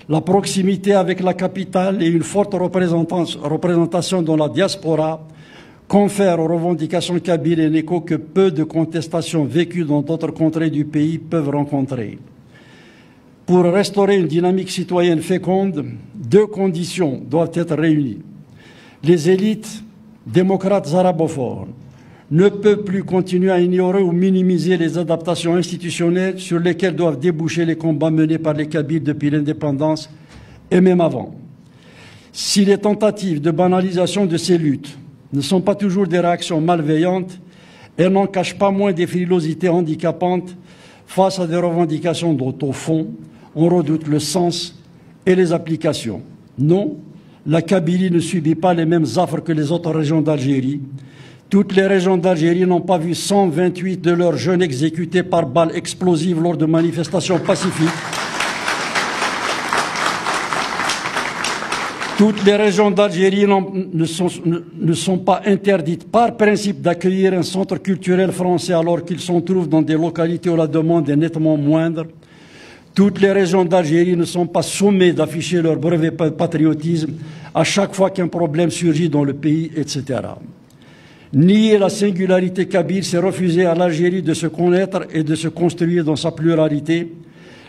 la proximité avec la capitale et une forte représentation dans la diaspora confèrent aux revendications kabyles un écho que peu de contestations vécues dans d'autres contrées du pays peuvent rencontrer. Pour restaurer une dynamique citoyenne féconde, deux conditions doivent être réunies. Les élites démocrates arabophones ne peuvent plus continuer à ignorer ou minimiser les adaptations institutionnelles sur lesquelles doivent déboucher les combats menés par les Kabyles depuis l'indépendance et même avant. Si les tentatives de banalisation de ces luttes ne sont pas toujours des réactions malveillantes, elles n'en cachent pas moins des frilosités handicapantes face à des revendications dont, au fond, on redoute le sens et les applications. Non, la Kabylie ne subit pas les mêmes affres que les autres régions d'Algérie. Toutes les régions d'Algérie n'ont pas vu 128 de leurs jeunes exécutés par balles explosives lors de manifestations pacifiques. Toutes les régions d'Algérie ne sont pas interdites par principe d'accueillir un centre culturel français alors qu'ils se trouvent dans des localités où la demande est nettement moindre. Toutes les régions d'Algérie ne sont pas sommées d'afficher leur brevet patriotisme à chaque fois qu'un problème surgit dans le pays, etc. Nier la singularité kabyle, c'est refuser à l'Algérie de se connaître et de se construire dans sa pluralité.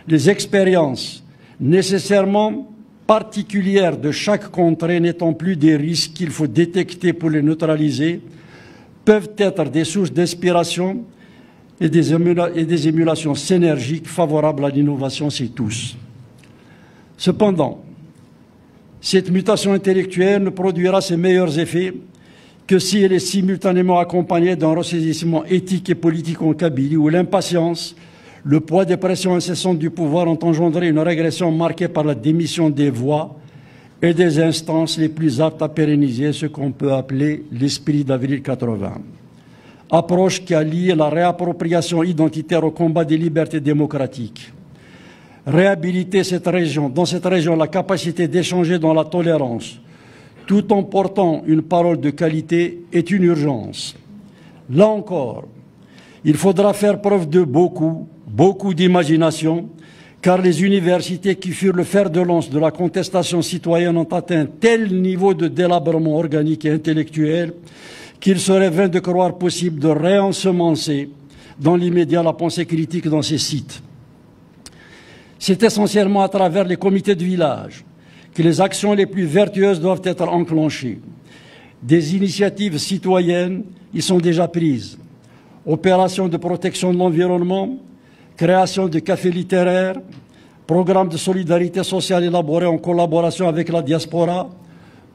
Les expériences nécessairement particulières de chaque contrée n'étant plus des risques qu'il faut détecter pour les neutraliser, peuvent être des sources d'inspiration et des émulations synergiques favorables à l'innovation, c'est tous. Cependant, cette mutation intellectuelle ne produira ses meilleurs effets que si elle est simultanément accompagnée d'un ressaisissement éthique et politique en Kabylie, où l'impatience, le poids des pressions incessantes du pouvoir ont engendré une régression marquée par la démission des voix et des instances les plus aptes à pérenniser ce qu'on peut appeler l'esprit d'avril 80. Approche qui a lié la réappropriation identitaire au combat des libertés démocratiques. Réhabiliter dans cette région la capacité d'échanger dans la tolérance, tout en portant une parole de qualité, est une urgence. Là encore, il faudra faire preuve de beaucoup d'imagination, car les universités qui furent le fer de lance de la contestation citoyenne ont atteint tel niveau de délabrement organique et intellectuel qu'il serait vain de croire possible de réensemencer dans l'immédiat la pensée critique dans ces sites. C'est essentiellement à travers les comités de village que les actions les plus vertueuses doivent être enclenchées. Des initiatives citoyennes y sont déjà prises. Opérations de protection de l'environnement, création de cafés littéraires, programmes de solidarité sociale élaborés en collaboration avec la diaspora,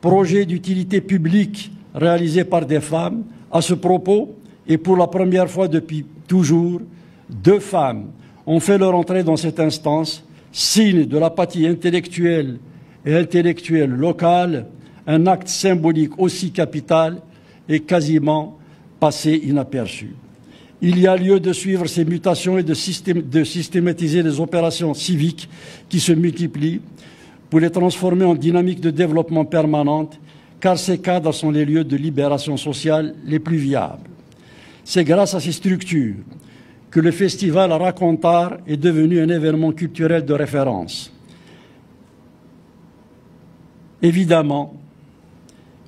projets d'utilité publique réalisés par des femmes. À ce propos, et pour la première fois depuis toujours, 2 femmes ont fait leur entrée dans cette instance, signe de l'apathie intellectuelle et intellectuelle locale, un acte symbolique aussi capital et quasiment passé inaperçu. Il y a lieu de suivre ces mutations et de systématiser les opérations civiques qui se multiplient pour les transformer en dynamique de développement permanente, car ces cadres sont les lieux de libération sociale les plus viables. C'est grâce à ces structures que le festival Racontar est devenu un événement culturel de référence. Évidemment,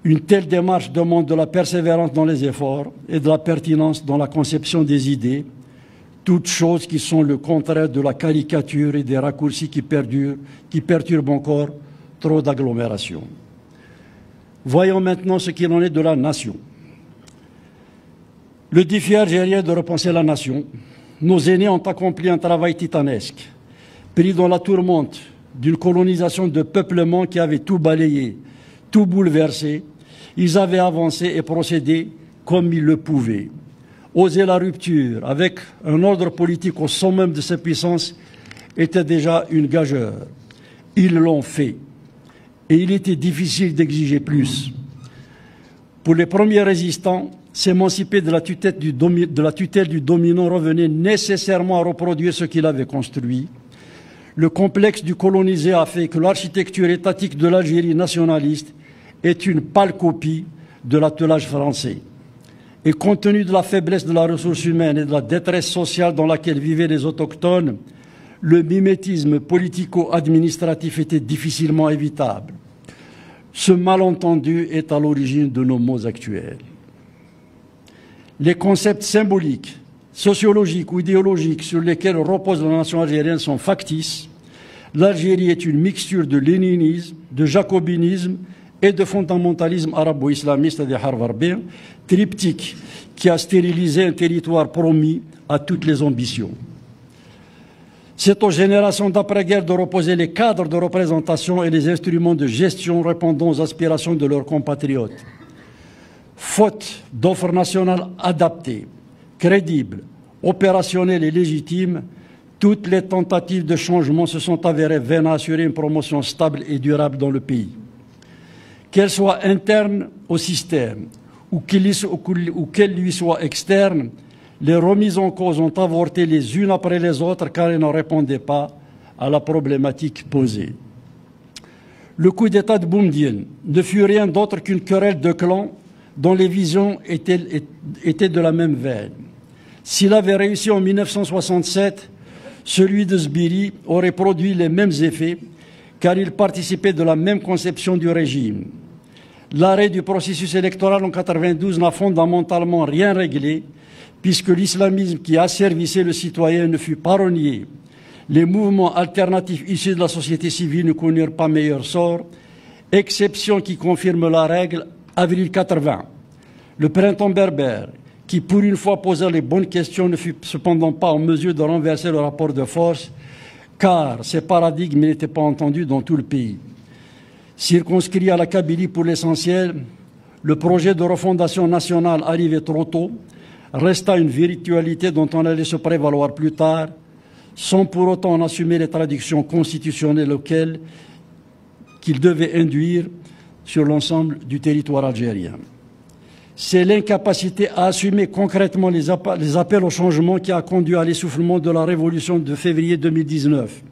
une telle démarche demande de la persévérance dans les efforts et de la pertinence dans la conception des idées, toutes choses qui sont le contraire de la caricature et des raccourcis qui perturbent encore trop d'agglomérations. Voyons maintenant ce qu'il en est de la nation. Le défi algérien de repenser la nation. Nos aînés ont accompli un travail titanesque, pris dans la tourmente d'une colonisation de peuplement qui avait tout balayé, tout bouleversé. Ils avaient avancé et procédé comme ils le pouvaient. Oser la rupture avec un ordre politique au sommet de sa puissance était déjà une gageure. Ils l'ont fait. Et il était difficile d'exiger plus. Pour les premiers résistants, s'émanciper de la tutelle du dominant revenait nécessairement à reproduire ce qu'il avait construit. Le complexe du colonisé a fait que l'architecture étatique de l'Algérie nationaliste est une pâle copie de l'attelage français. Et compte tenu de la faiblesse de la ressource humaine et de la détresse sociale dans laquelle vivaient les autochtones, le mimétisme politico-administratif était difficilement évitable. Ce malentendu est à l'origine de nos maux actuels. Les concepts symboliques, sociologiques ou idéologiques sur lesquels repose la nation algérienne sont factices. L'Algérie est une mixture de léninisme, de jacobinisme et de fondamentalisme arabo-islamiste des Harvardien, triptyque qui a stérilisé un territoire promis à toutes les ambitions. C'est aux générations d'après-guerre de reposer les cadres de représentation et les instruments de gestion répondant aux aspirations de leurs compatriotes. Faute d'offres nationales adaptées, crédibles, opérationnelles et légitimes, toutes les tentatives de changement se sont avérées vaines à assurer une promotion stable et durable dans le pays. Qu'elle soit interne au système ou qu'elle lui soit externe, les remises en cause ont avorté les unes après les autres car elles ne répondaient pas à la problématique posée. Le coup d'État de Boumediene ne fut rien d'autre qu'une querelle de clans dont les visions étaient de la même veine. S'il avait réussi en 1967, celui de Sbiri aurait produit les mêmes effets car il participait de la même conception du régime. L'arrêt du processus électoral en 1992 n'a fondamentalement rien réglé puisque l'islamisme qui asservissait le citoyen ne fut pas renié. Les mouvements alternatifs issus de la société civile ne connurent pas meilleur sort, exception qui confirme la règle, avril 80. Le printemps berbère, qui pour une fois posait les bonnes questions, ne fut cependant pas en mesure de renverser le rapport de force, car ces paradigmes n'étaient pas entendus dans tout le pays. Circonscrit à la Kabylie pour l'essentiel, le projet de refondation nationale arrivait trop tôt, resta une virtualité dont on allait se prévaloir plus tard, sans pour autant en assumer les traductions constitutionnelles auxquelles qu'il devait induire sur l'ensemble du territoire algérien. C'est l'incapacité à assumer concrètement les appels au changement qui a conduit à l'essoufflement de la révolution de février 2019.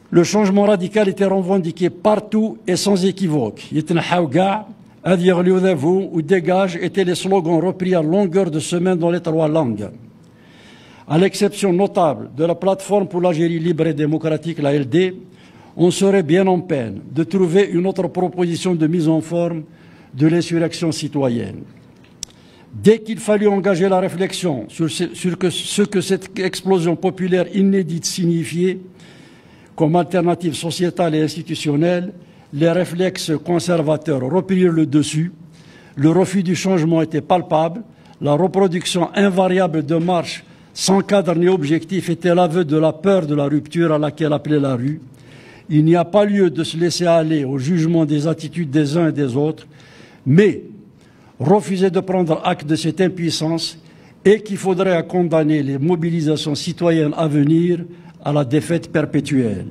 Le changement radical était revendiqué partout et sans équivoque. Ou dégage étaient les slogans repris à longueur de semaine dans les trois langues. À l'exception notable de la plateforme pour l'Algérie libre et démocratique, la LD, on serait bien en peine de trouver une autre proposition de mise en forme de l'insurrection citoyenne. Dès qu'il fallut engager la réflexion sur ce que cette explosion populaire inédite signifiait comme alternative sociétale et institutionnelle, les réflexes conservateurs reprirent le dessus, le refus du changement était palpable, la reproduction invariable de marches sans cadre ni objectif était l'aveu de la peur de la rupture à laquelle appelait la rue. Il n'y a pas lieu de se laisser aller au jugement des attitudes des uns et des autres, mais refuser de prendre acte de cette impuissance et qu'il faudrait condamner les mobilisations citoyennes à venir à la défaite perpétuelle.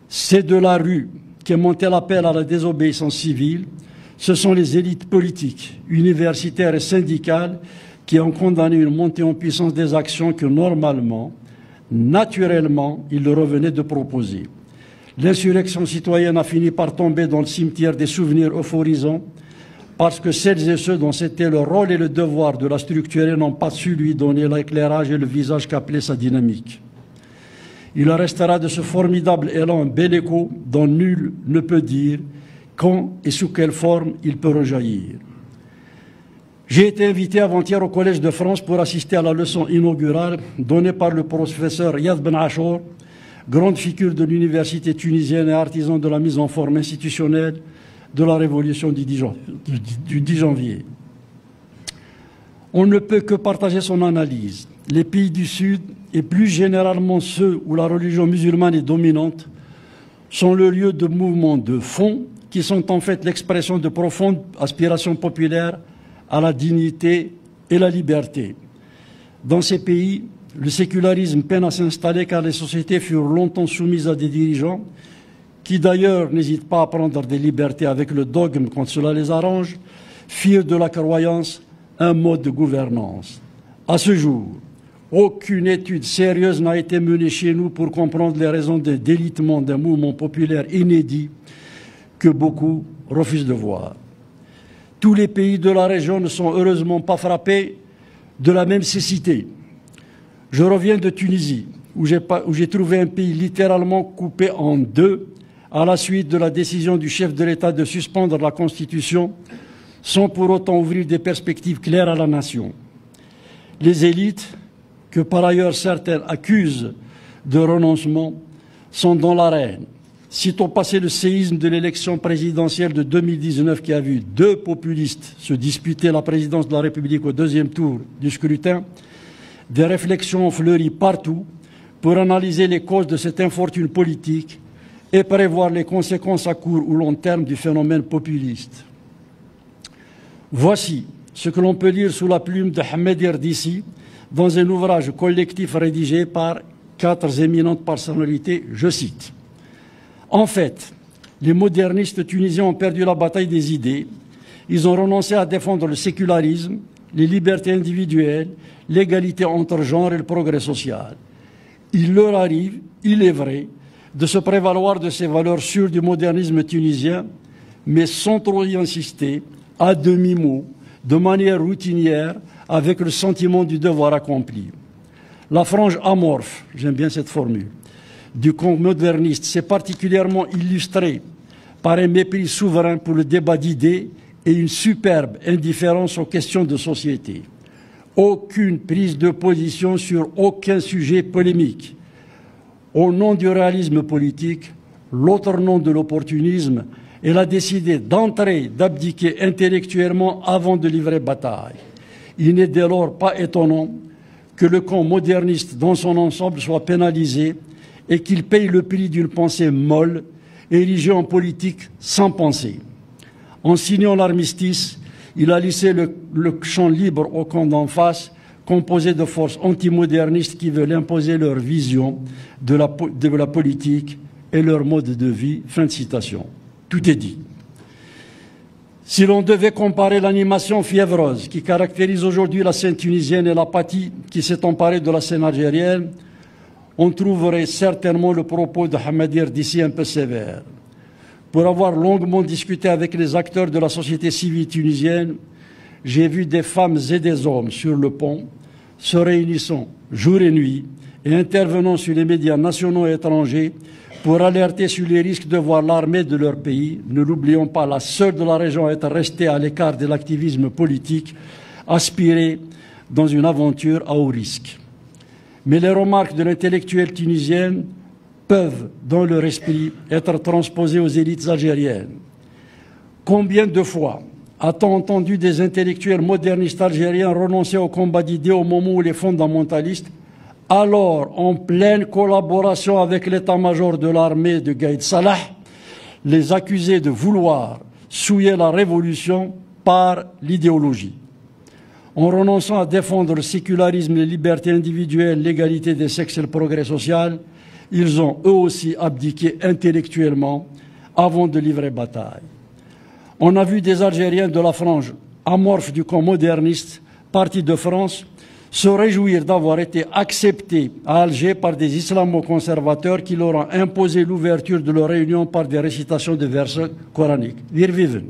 C'est de la rue qu'est monté l'appel à la désobéissance civile. Ce sont les élites politiques, universitaires et syndicales qui ont condamné une montée en puissance des actions que normalement, naturellement, il leur revenait de proposer. L'insurrection citoyenne a fini par tomber dans le cimetière des souvenirs euphorisants parce que celles et ceux dont c'était le rôle et le devoir de la structurer n'ont pas su lui donner l'éclairage et le visage qu'appelait sa dynamique. Il restera de ce formidable élan un bel écho dont nul ne peut dire quand et sous quelle forme il peut rejaillir. J'ai été invité avant-hier au Collège de France pour assister à la leçon inaugurale donnée par le professeur Yad Ben Achour, grande figure de l'université tunisienne et artisan de la mise en forme institutionnelle de la révolution du 10 janvier. On ne peut que partager son analyse. Les pays du Sud, et plus généralement ceux où la religion musulmane est dominante, sont le lieu de mouvements de fond qui sont en fait l'expression de profondes aspirations populaires à la dignité et la liberté. Dans ces pays, le sécularisme peine à s'installer car les sociétés furent longtemps soumises à des dirigeants qui d'ailleurs n'hésitent pas à prendre des libertés avec le dogme quand cela les arrange, firent de la croyance un mode de gouvernance. À ce jour, Aucune étude sérieuse n'a été menée chez nous pour comprendre les raisons de délitement d'un mouvement populaire inédit que beaucoup refusent de voir. Tous les pays de la région ne sont heureusement pas frappés de la même cécité. Je reviens de Tunisie, où j'ai trouvé un pays littéralement coupé en deux à la suite de la décision du chef de l'État de suspendre la Constitution sans pour autant ouvrir des perspectives claires à la nation. Les élites, que par ailleurs certaines accusent de renoncement, sont dans l'arène. Sitôt passé le séisme de l'élection présidentielle de 2019 qui a vu deux populistes se disputer la présidence de la République au deuxième tour du scrutin, des réflexions ont fleuri partout pour analyser les causes de cette infortune politique et prévoir les conséquences à court ou long terme du phénomène populiste. Voici ce que l'on peut lire sous la plume de Ahmed Erdissi dans un ouvrage collectif rédigé par 4 éminentes personnalités, je cite. En fait, les modernistes tunisiens ont perdu la bataille des idées. Ils ont renoncé à défendre le sécularisme, les libertés individuelles, l'égalité entre genres et le progrès social. Il leur arrive, il est vrai, de se prévaloir de ces valeurs sûres du modernisme tunisien, mais sans trop y insister, à demi-mot, de manière routinière, avec le sentiment du devoir accompli. La frange amorphe, j'aime bien cette formule, du camp moderniste s'est particulièrement illustrée par un mépris souverain pour le débat d'idées et une superbe indifférence aux questions de société. Aucune prise de position sur aucun sujet polémique. Au nom du réalisme politique, l'autre nom de l'opportunisme, elle a décidé d'entrer, d'abdiquer intellectuellement avant de livrer bataille. Il n'est dès lors pas étonnant que le camp moderniste dans son ensemble soit pénalisé et qu'il paye le prix d'une pensée molle, érigée en politique sans pensée. En signant l'armistice, il a laissé le champ libre au camp d'en face, composé de forces antimodernistes qui veulent imposer leur vision de la politique et leur mode de vie. Fin de citation. Tout est dit. Si l'on devait comparer l'animation fiévreuse qui caractérise aujourd'hui la scène tunisienne et l'apathie qui s'est emparée de la scène algérienne, on trouverait certainement le propos de Ahmed Erdissi un peu sévère. Pour avoir longuement discuté avec les acteurs de la société civile tunisienne, j'ai vu des femmes et des hommes sur le pont, se réunissant jour et nuit et intervenant sur les médias nationaux et étrangers pour alerter sur les risques de voir l'armée de leur pays, ne l'oublions pas, la seule de la région à être restée à l'écart de l'activisme politique, aspirer dans une aventure à haut risque. Mais les remarques de l'intellectuel tunisienne peuvent, dans leur esprit, être transposées aux élites algériennes. Combien de fois a-t-on entendu des intellectuels modernistes algériens renoncer au combat d'idées au moment où les fondamentalistes, alors en pleine collaboration avec l'état-major de l'armée de Gaïd Salah, les accusaient de vouloir souiller la révolution par l'idéologie? En renonçant à défendre le sécularisme, les libertés individuelles, l'égalité des sexes et le progrès social, ils ont eux aussi abdiqué intellectuellement avant de livrer bataille. On a vu des Algériens de la frange amorphe du camp moderniste, partis de France, se réjouir d'avoir été acceptés à Alger par des islamo-conservateurs qui leur ont imposé l'ouverture de leur réunion par des récitations de versets coraniques. Wir viven.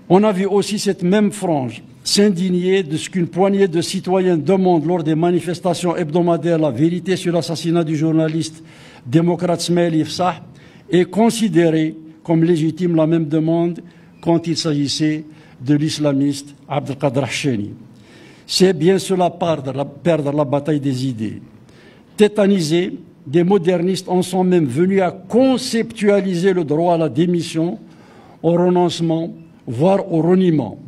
On a vu aussi cette même frange s'indigner de ce qu'une poignée de citoyens demandent lors des manifestations hebdomadaires la vérité sur l'assassinat du journaliste démocrate Smail Ifsah et considérer comme légitime la même demande quand il s'agissait de l'islamiste Abdelkader Hacheni. C'est bien cela perdre la bataille des idées. Tétanisés, des modernistes en sont même venus à conceptualiser le droit à la démission, au renoncement, voire au reniement.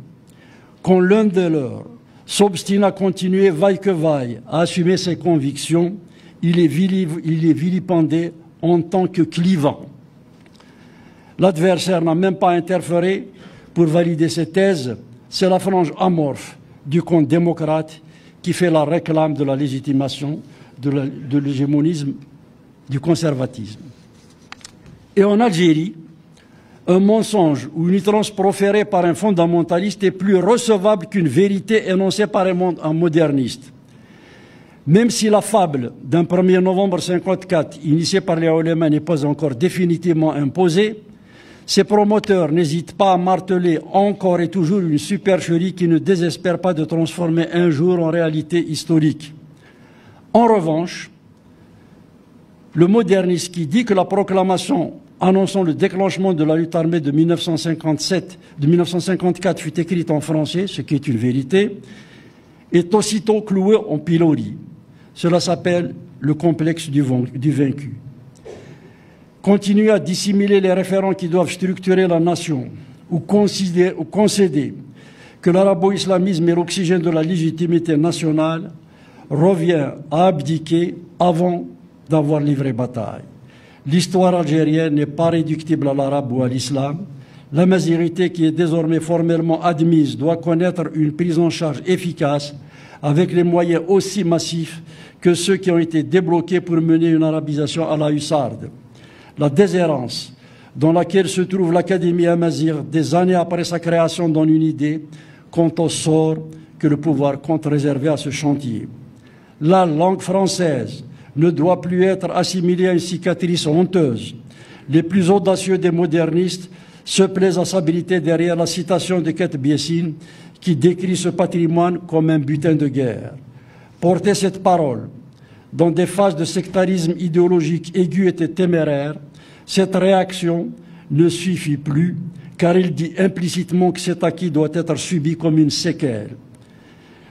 Quand l'un de leurs s'obstine à continuer vaille que vaille à assumer ses convictions, il est vilipendé en tant que clivant. L'adversaire n'a même pas interféré pour valider ses thèses, c'est la frange amorphe du camp démocrate qui fait la réclame de la légitimation de l'hégémonisme du conservatisme. Et en Algérie, un mensonge ou une outrance proférée par un fondamentaliste est plus recevable qu'une vérité énoncée par un moderniste. Même si la fable d'un 1er novembre 1954, initiée par les oulémas, n'est pas encore définitivement imposée, ses promoteurs n'hésitent pas à marteler encore et toujours une supercherie qui ne désespère pas de transformer un jour en réalité historique. En revanche, le moderniste qui dit que la proclamation annonçant le déclenchement de la lutte armée de 1954 fut écrite en français, ce qui est une vérité, est aussitôt cloué en pilori. Cela s'appelle le complexe du vaincu. Continuer à dissimuler les référents qui doivent structurer la nation ou concéder que l'arabo-islamisme est l'oxygène de la légitimité nationale revient à abdiquer avant d'avoir livré bataille. L'histoire algérienne n'est pas réductible à l'arabe ou à l'islam. La majorité qui est désormais formellement admise doit connaître une prise en charge efficace avec les moyens aussi massifs que ceux qui ont été débloqués pour mener une arabisation à la hussarde. La déshérence dans laquelle se trouve l'Académie Amazigh des années après sa création donne une idée quant au sort que le pouvoir compte réserver à ce chantier. La langue française ne doit plus être assimilée à une cicatrice honteuse. Les plus audacieux des modernistes se plaisent à s'abriter derrière la citation de Kate Biessine qui décrit ce patrimoine comme un butin de guerre. Porter cette parole dans des phases de sectarisme idéologique aigu et téméraire, cette réaction ne suffit plus car il dit implicitement que cet acquis doit être subi comme une séquelle.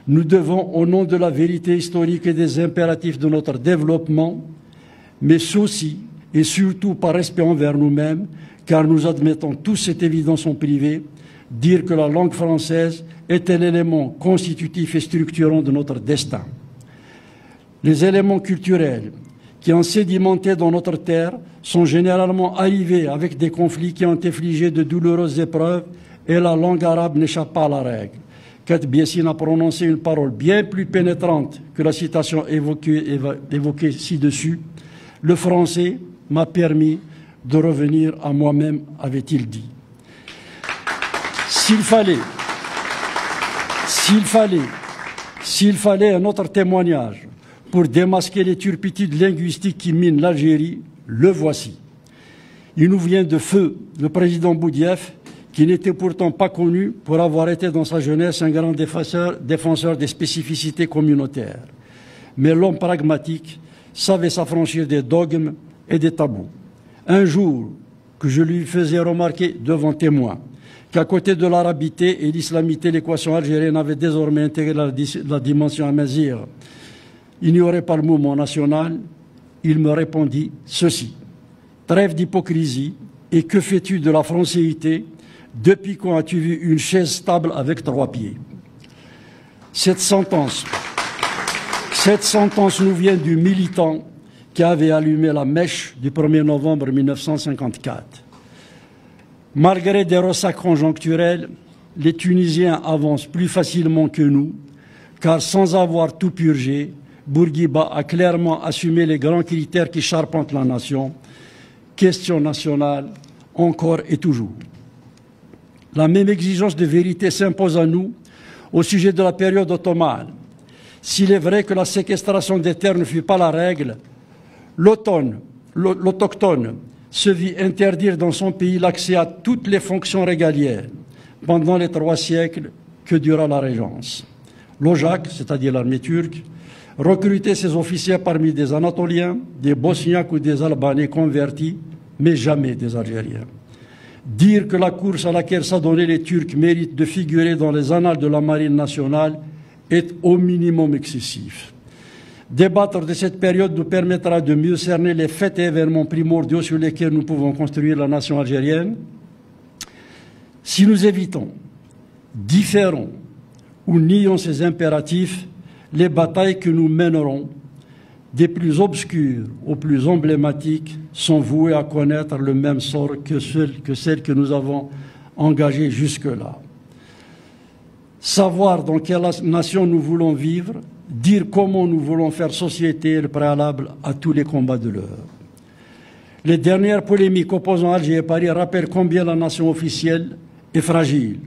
Nous devons, au nom de la vérité historique et des impératifs de notre développement, mais aussi et surtout par respect envers nous-mêmes, car nous admettons tous cette évidence en privé, dire que la langue française est un élément constitutif et structurant de notre destin. Les éléments culturels qui ont sédimenté dans notre terre sont généralement arrivés avec des conflits qui ont infligé de douloureuses épreuves et la langue arabe n'échappe pas à la règle. Kate Biessine a prononcé une parole bien plus pénétrante que la citation évoquée ci-dessus. Le français m'a permis de revenir à moi-même, avait-il dit. S'il fallait un autre témoignage pour démasquer les turpitudes linguistiques qui minent l'Algérie, le voici. Il nous vient de feu le président Boudiaf, qui n'était pourtant pas connu pour avoir été dans sa jeunesse un grand défenseur des spécificités communautaires. Mais l'homme pragmatique savait s'affranchir des dogmes et des tabous. Un jour que je lui faisais remarquer devant témoins qu'à côté de l'arabité et l'islamité, l'équation algérienne avait désormais intégré la dimension amazigh. Il n'y aurait pas le mouvement national. Il me répondit ceci. Trêve d'hypocrisie, et que fais-tu de la francéité? Depuis quand as-tu vu une chaise stable avec 3 pieds? Cette sentence nous vient du militant qui avait allumé la mèche du 1er novembre 1954. Malgré des ressacs conjoncturels, les Tunisiens avancent plus facilement que nous, car sans avoir tout purgé, Bourguiba a clairement assumé les grands critères qui charpentent la nation. Question nationale, encore et toujours. La même exigence de vérité s'impose à nous au sujet de la période ottomane. S'il est vrai que la séquestration des terres ne fut pas la règle, l'autochtone se vit interdire dans son pays l'accès à toutes les fonctions régaliennes pendant les 3 siècles que dura la Régence. L'OJAK, c'est-à-dire l'armée turque, recrutait ses officiers parmi des Anatoliens, des Bosniaques ou des Albanais convertis, mais jamais des Algériens. Dire que la course à laquelle s'adonnaient les Turcs mérite de figurer dans les annales de la marine nationale est au minimum excessif. Débattre de cette période nous permettra de mieux cerner les faits et événements primordiaux sur lesquels nous pouvons construire la nation algérienne. Si nous évitons, différons ou nions ces impératifs, les batailles que nous mènerons, des plus obscures aux plus emblématiques, sont vouées à connaître le même sort que celles que nous avons engagées jusque-là. Savoir dans quelle nation nous voulons vivre, dire comment nous voulons faire société est le préalable à tous les combats de l'heure. Les dernières polémiques opposant Alger et Paris rappellent combien la nation officielle est fragile.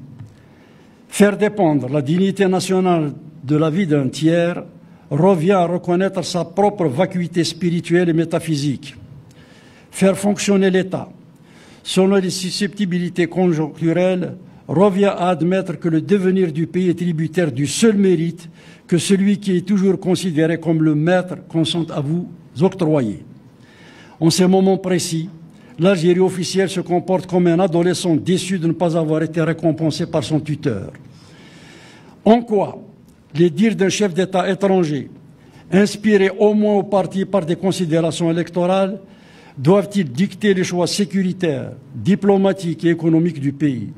Faire dépendre la dignité nationale de la vie d'un tiers revient à reconnaître sa propre vacuité spirituelle et métaphysique. Faire fonctionner l'État selon les susceptibilités conjoncturelles revient à admettre que le devenir du pays est tributaire du seul mérite que celui qui est toujours considéré comme le maître consente à vous octroyer. En ces moments précis, l'Algérie officielle se comporte comme un adolescent déçu de ne pas avoir été récompensé par son tuteur. En quoi les dires d'un chef d'État étranger, inspirés au moins au parti par des considérations électorales, doivent-ils dicter les choix sécuritaires, diplomatiques et économiques du pays?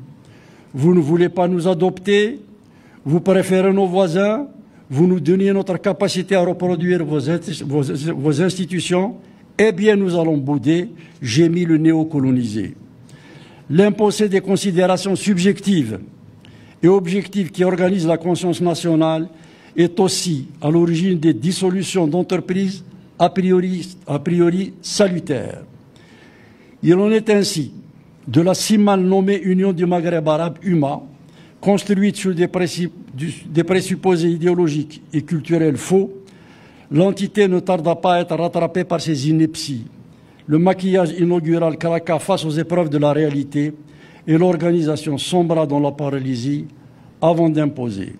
Vous ne voulez pas nous adopter, vous préférez nos voisins, vous nous donnez notre capacité à reproduire vos institutions, eh bien nous allons bouder, gémit le néocolonisé. L'imposé des considérations subjectives et objectives qui organisent la conscience nationale est aussi à l'origine des dissolutions d'entreprises a priori salutaires. Il en est ainsi de la si mal nommée Union du Maghreb arabe, UMA, construite sur des présupposés idéologiques et culturels faux. L'entité ne tarda pas à être rattrapée par ses inepties. Le maquillage inaugural craqua face aux épreuves de la réalité et l'organisation sombra dans la paralysie avant d'imposer.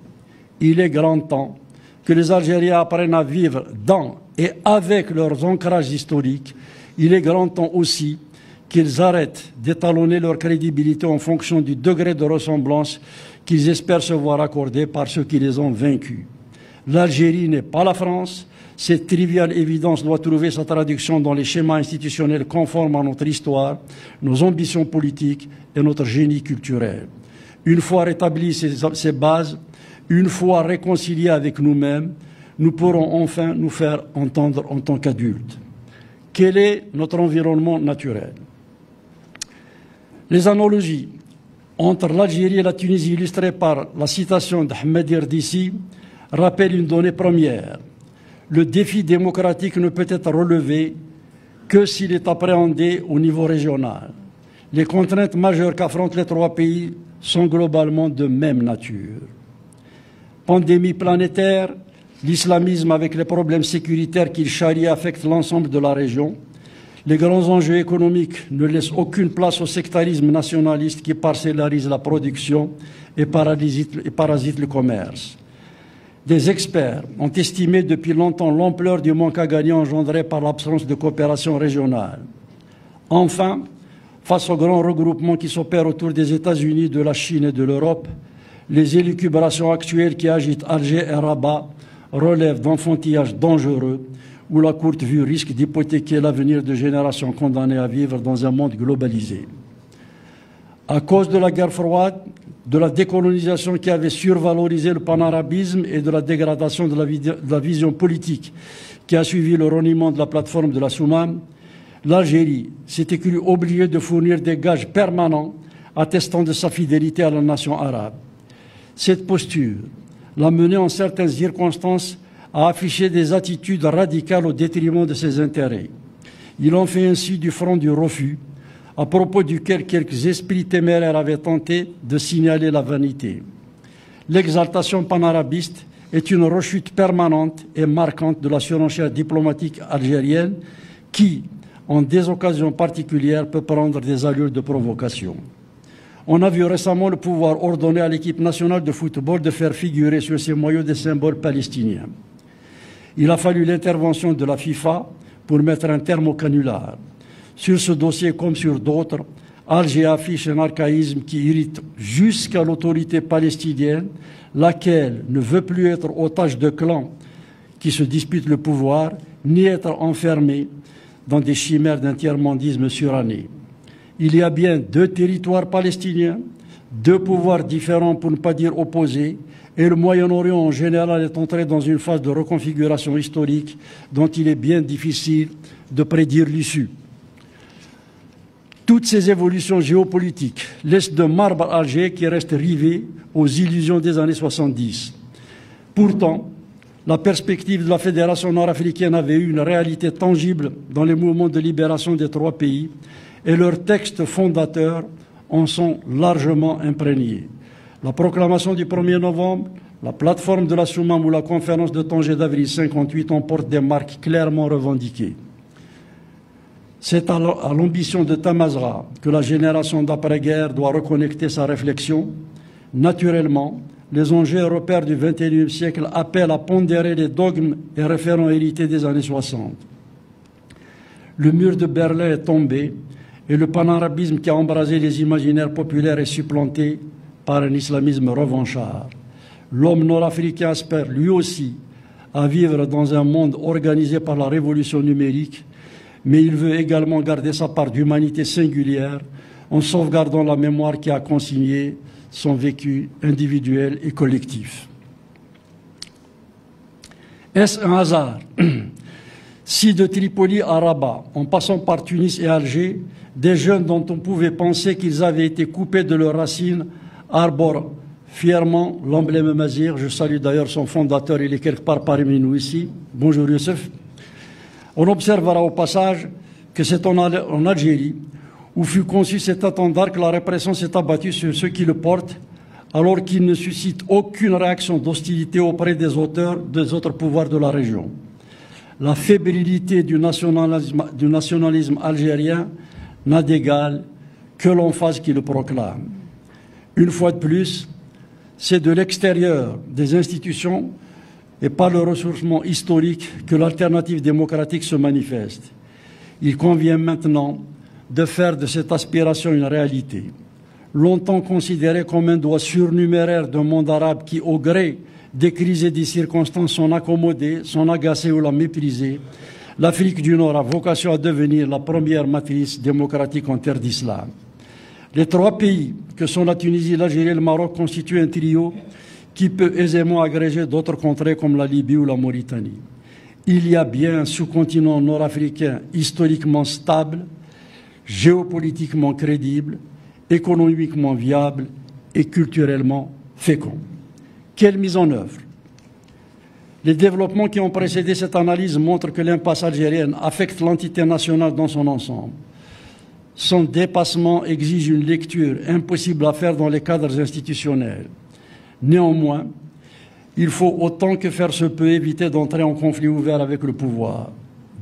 Il est grand temps que les Algériens apprennent à vivre dans et avec leurs ancrages historiques. Il est grand temps aussi qu'ils arrêtent d'étalonner leur crédibilité en fonction du degré de ressemblance qu'ils espèrent se voir accorder par ceux qui les ont vaincus. L'Algérie n'est pas la France. Cette triviale évidence doit trouver sa traduction dans les schémas institutionnels conformes à notre histoire, nos ambitions politiques et notre génie culturel. Une fois rétablies ces bases, une fois réconciliés avec nous-mêmes, nous pourrons enfin nous faire entendre en tant qu'adultes. Quel est notre environnement naturel? Les analogies entre l'Algérie et la Tunisie illustrées par la citation d'Ahmed Irdissi rappellent une donnée première. Le défi démocratique ne peut être relevé que s'il est appréhendé au niveau régional. Les contraintes majeures qu'affrontent les trois pays sont globalement de même nature. Pandémie planétaire, l'islamisme avec les problèmes sécuritaires qu'il charrie affectent l'ensemble de la région. Les grands enjeux économiques ne laissent aucune place au sectarisme nationaliste qui parcellarise la production et parasite le commerce. Des experts ont estimé depuis longtemps l'ampleur du manque à gagner engendré par l'absence de coopération régionale. Enfin, face aux grands regroupements qui s'opèrent autour des États-Unis, de la Chine et de l'Europe, les élucubrations actuelles qui agitent Alger et Rabat relèvent d'enfantillage dangereux où la courte vue risque d'hypothéquer l'avenir de générations condamnées à vivre dans un monde globalisé. À cause de la guerre froide, de la décolonisation qui avait survalorisé le panarabisme et de la dégradation de la vision politique qui a suivi le reniement de la plateforme de la Soumam, l'Algérie s'était crue obligée de fournir des gages permanents attestant de sa fidélité à la nation arabe. Cette posture l'a menée en certaines circonstances à afficher des attitudes radicales au détriment de ses intérêts. Il en fait ainsi du front du refus, à propos duquel quelques esprits téméraires avaient tenté de signaler la vanité. L'exaltation panarabiste est une rechute permanente et marquante de la surenchère diplomatique algérienne qui, en des occasions particulières, peut prendre des allures de provocation. On a vu récemment le pouvoir ordonner à l'équipe nationale de football de faire figurer sur ses maillots des symboles palestiniens. Il a fallu l'intervention de la FIFA pour mettre un terme au canular. Sur ce dossier comme sur d'autres, Alger affiche un archaïsme qui irrite jusqu'à l'autorité palestinienne, laquelle ne veut plus être otage de clans qui se disputent le pouvoir, ni être enfermée dans des chimères d'un tiers-mondisme suranné. Il y a bien deux territoires palestiniens, deux pouvoirs différents pour ne pas dire opposés, et le Moyen-Orient en général est entré dans une phase de reconfiguration historique dont il est bien difficile de prédire l'issue. Toutes ces évolutions géopolitiques laissent de marbre Alger qui reste rivé aux illusions des années 70. Pourtant, la perspective de la Fédération nord-africaine avait eu une réalité tangible dans les mouvements de libération des trois pays et leurs textes fondateurs en sont largement imprégnés. La proclamation du 1er novembre, La plateforme de la Soumam ou la conférence de Tanger d'avril 58 en porte des marques clairement revendiquées. C'est à l'ambition de Tamazra que la génération d'après-guerre doit reconnecter sa réflexion. Naturellement, les enjeux européens du XXIe siècle appellent à pondérer les dogmes et référents hérités des années 60. Le mur de Berlin est tombé et le panarabisme qui a embrasé les imaginaires populaires est supplanté par un islamisme revanchard. L'homme nord-africain aspire lui aussi à vivre dans un monde organisé par la révolution numérique, mais il veut également garder sa part d'humanité singulière en sauvegardant la mémoire qui a consigné son vécu individuel et collectif. Est-ce un hasard si de Tripoli à Rabat, en passant par Tunis et Alger, des jeunes dont on pouvait penser qu'ils avaient été coupés de leurs racines arborent fièrement l'emblème Mazir? Je salue d'ailleurs son fondateur, il est quelque part parmi nous ici. Bonjour Youssef. On observera au passage que c'est en Algérie où fut conçu cet étendard que la répression s'est abattue sur ceux qui le portent, alors qu'il ne suscite aucune réaction d'hostilité auprès des autres pouvoirs de la région. La fébrilité du nationalisme algérien n'a d'égal que l'emphase qui le proclame. Une fois de plus, c'est de l'extérieur des institutions et par le ressourcement historique que l'alternative démocratique se manifeste. Il convient maintenant de faire de cette aspiration une réalité. Longtemps considérée comme un doigt surnuméraire d'un monde arabe qui, au gré des crises et des circonstances, sont accommodés, sont agacés ou la méprisés, l'Afrique du Nord a vocation à devenir la première matrice démocratique en terre d'islam. Les trois pays, que sont la Tunisie, l'Algérie et le Maroc, constituent un trio qui peut aisément agréger d'autres contrées comme la Libye ou la Mauritanie. Il y a bien un sous-continent nord-africain historiquement stable, géopolitiquement crédible, économiquement viable et culturellement fécond. Quelle mise en œuvre? Les développements qui ont précédé cette analyse montrent que l'impasse algérienne affecte l'entité nationale dans son ensemble. Son dépassement exige une lecture impossible à faire dans les cadres institutionnels. Néanmoins, il faut autant que faire se peut éviter d'entrer en conflit ouvert avec le pouvoir.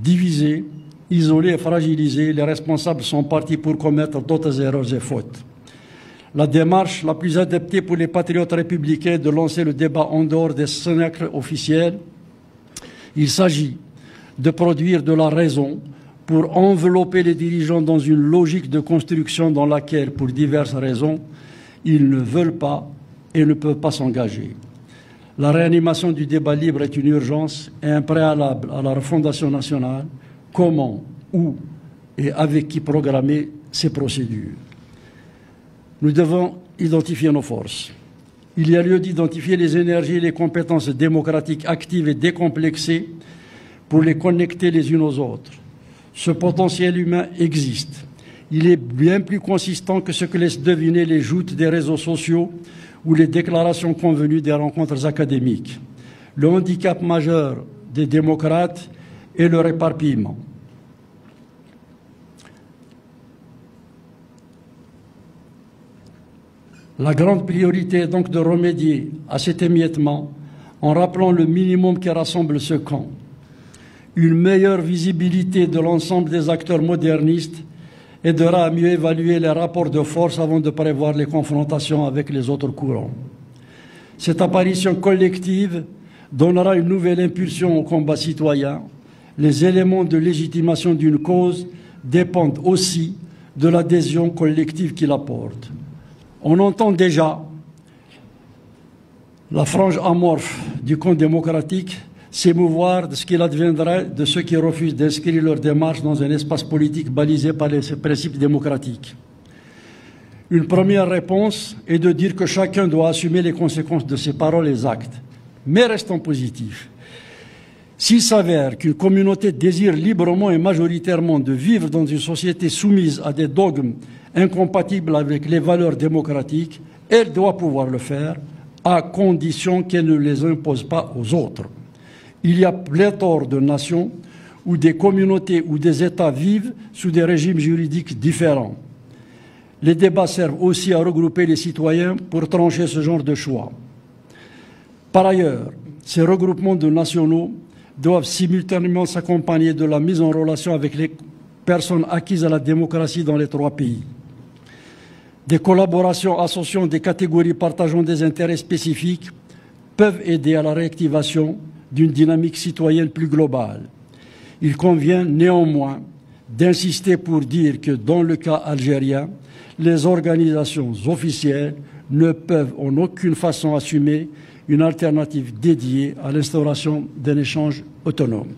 Divisés, isolés et fragilisés, les responsables sont partis pour commettre d'autres erreurs et fautes. La démarche la plus adaptée pour les patriotes républicains est de lancer le débat en dehors des cénacles officiels. Il s'agit de produire de la raison pour envelopper les dirigeants dans une logique de construction dans laquelle, pour diverses raisons, ils ne veulent pas et ne peuvent pas s'engager. La réanimation du débat libre est une urgence et un préalable à la refondation nationale. Comment, où et avec qui programmer ces procédures? Nous devons identifier nos forces. Il y a lieu d'identifier les énergies et les compétences démocratiques actives et décomplexées pour les connecter les unes aux autres. Ce potentiel humain existe. Il est bien plus consistant que ce que laissent deviner les joutes des réseaux sociaux ou les déclarations convenues des rencontres académiques. Le handicap majeur des démocrates est leur éparpillement. La grande priorité est donc de remédier à cet émiettement en rappelant le minimum qui rassemble ce camp. Une meilleure visibilité de l'ensemble des acteurs modernistes aidera à mieux évaluer les rapports de force avant de prévoir les confrontations avec les autres courants. Cette apparition collective donnera une nouvelle impulsion au combat citoyen. Les éléments de légitimation d'une cause dépendent aussi de l'adhésion collective qui la porte. On entend déjà la frange amorphe du camp démocratique s'émouvoir de ce qu'il adviendrait de ceux qui refusent d'inscrire leur démarche dans un espace politique balisé par les principes démocratiques. Une première réponse est de dire que chacun doit assumer les conséquences de ses paroles et actes. Mais restons positifs. S'il s'avère qu'une communauté désire librement et majoritairement de vivre dans une société soumise à des dogmes incompatibles avec les valeurs démocratiques, elle doit pouvoir le faire, à condition qu'elle ne les impose pas aux autres. Il y a pléthore de nations où des communautés ou des États vivent sous des régimes juridiques différents. Les débats servent aussi à regrouper les citoyens pour trancher ce genre de choix. Par ailleurs, ces regroupements de nationaux doivent simultanément s'accompagner de la mise en relation avec les personnes acquises à la démocratie dans les 3 pays. Des collaborations associant des catégories partageant des intérêts spécifiques peuvent aider à la réactivation d'une dynamique citoyenne plus globale. Il convient néanmoins d'insister pour dire que dans le cas algérien, les organisations officielles ne peuvent en aucune façon assumer une alternative dédiée à l'instauration d'un échange autonome.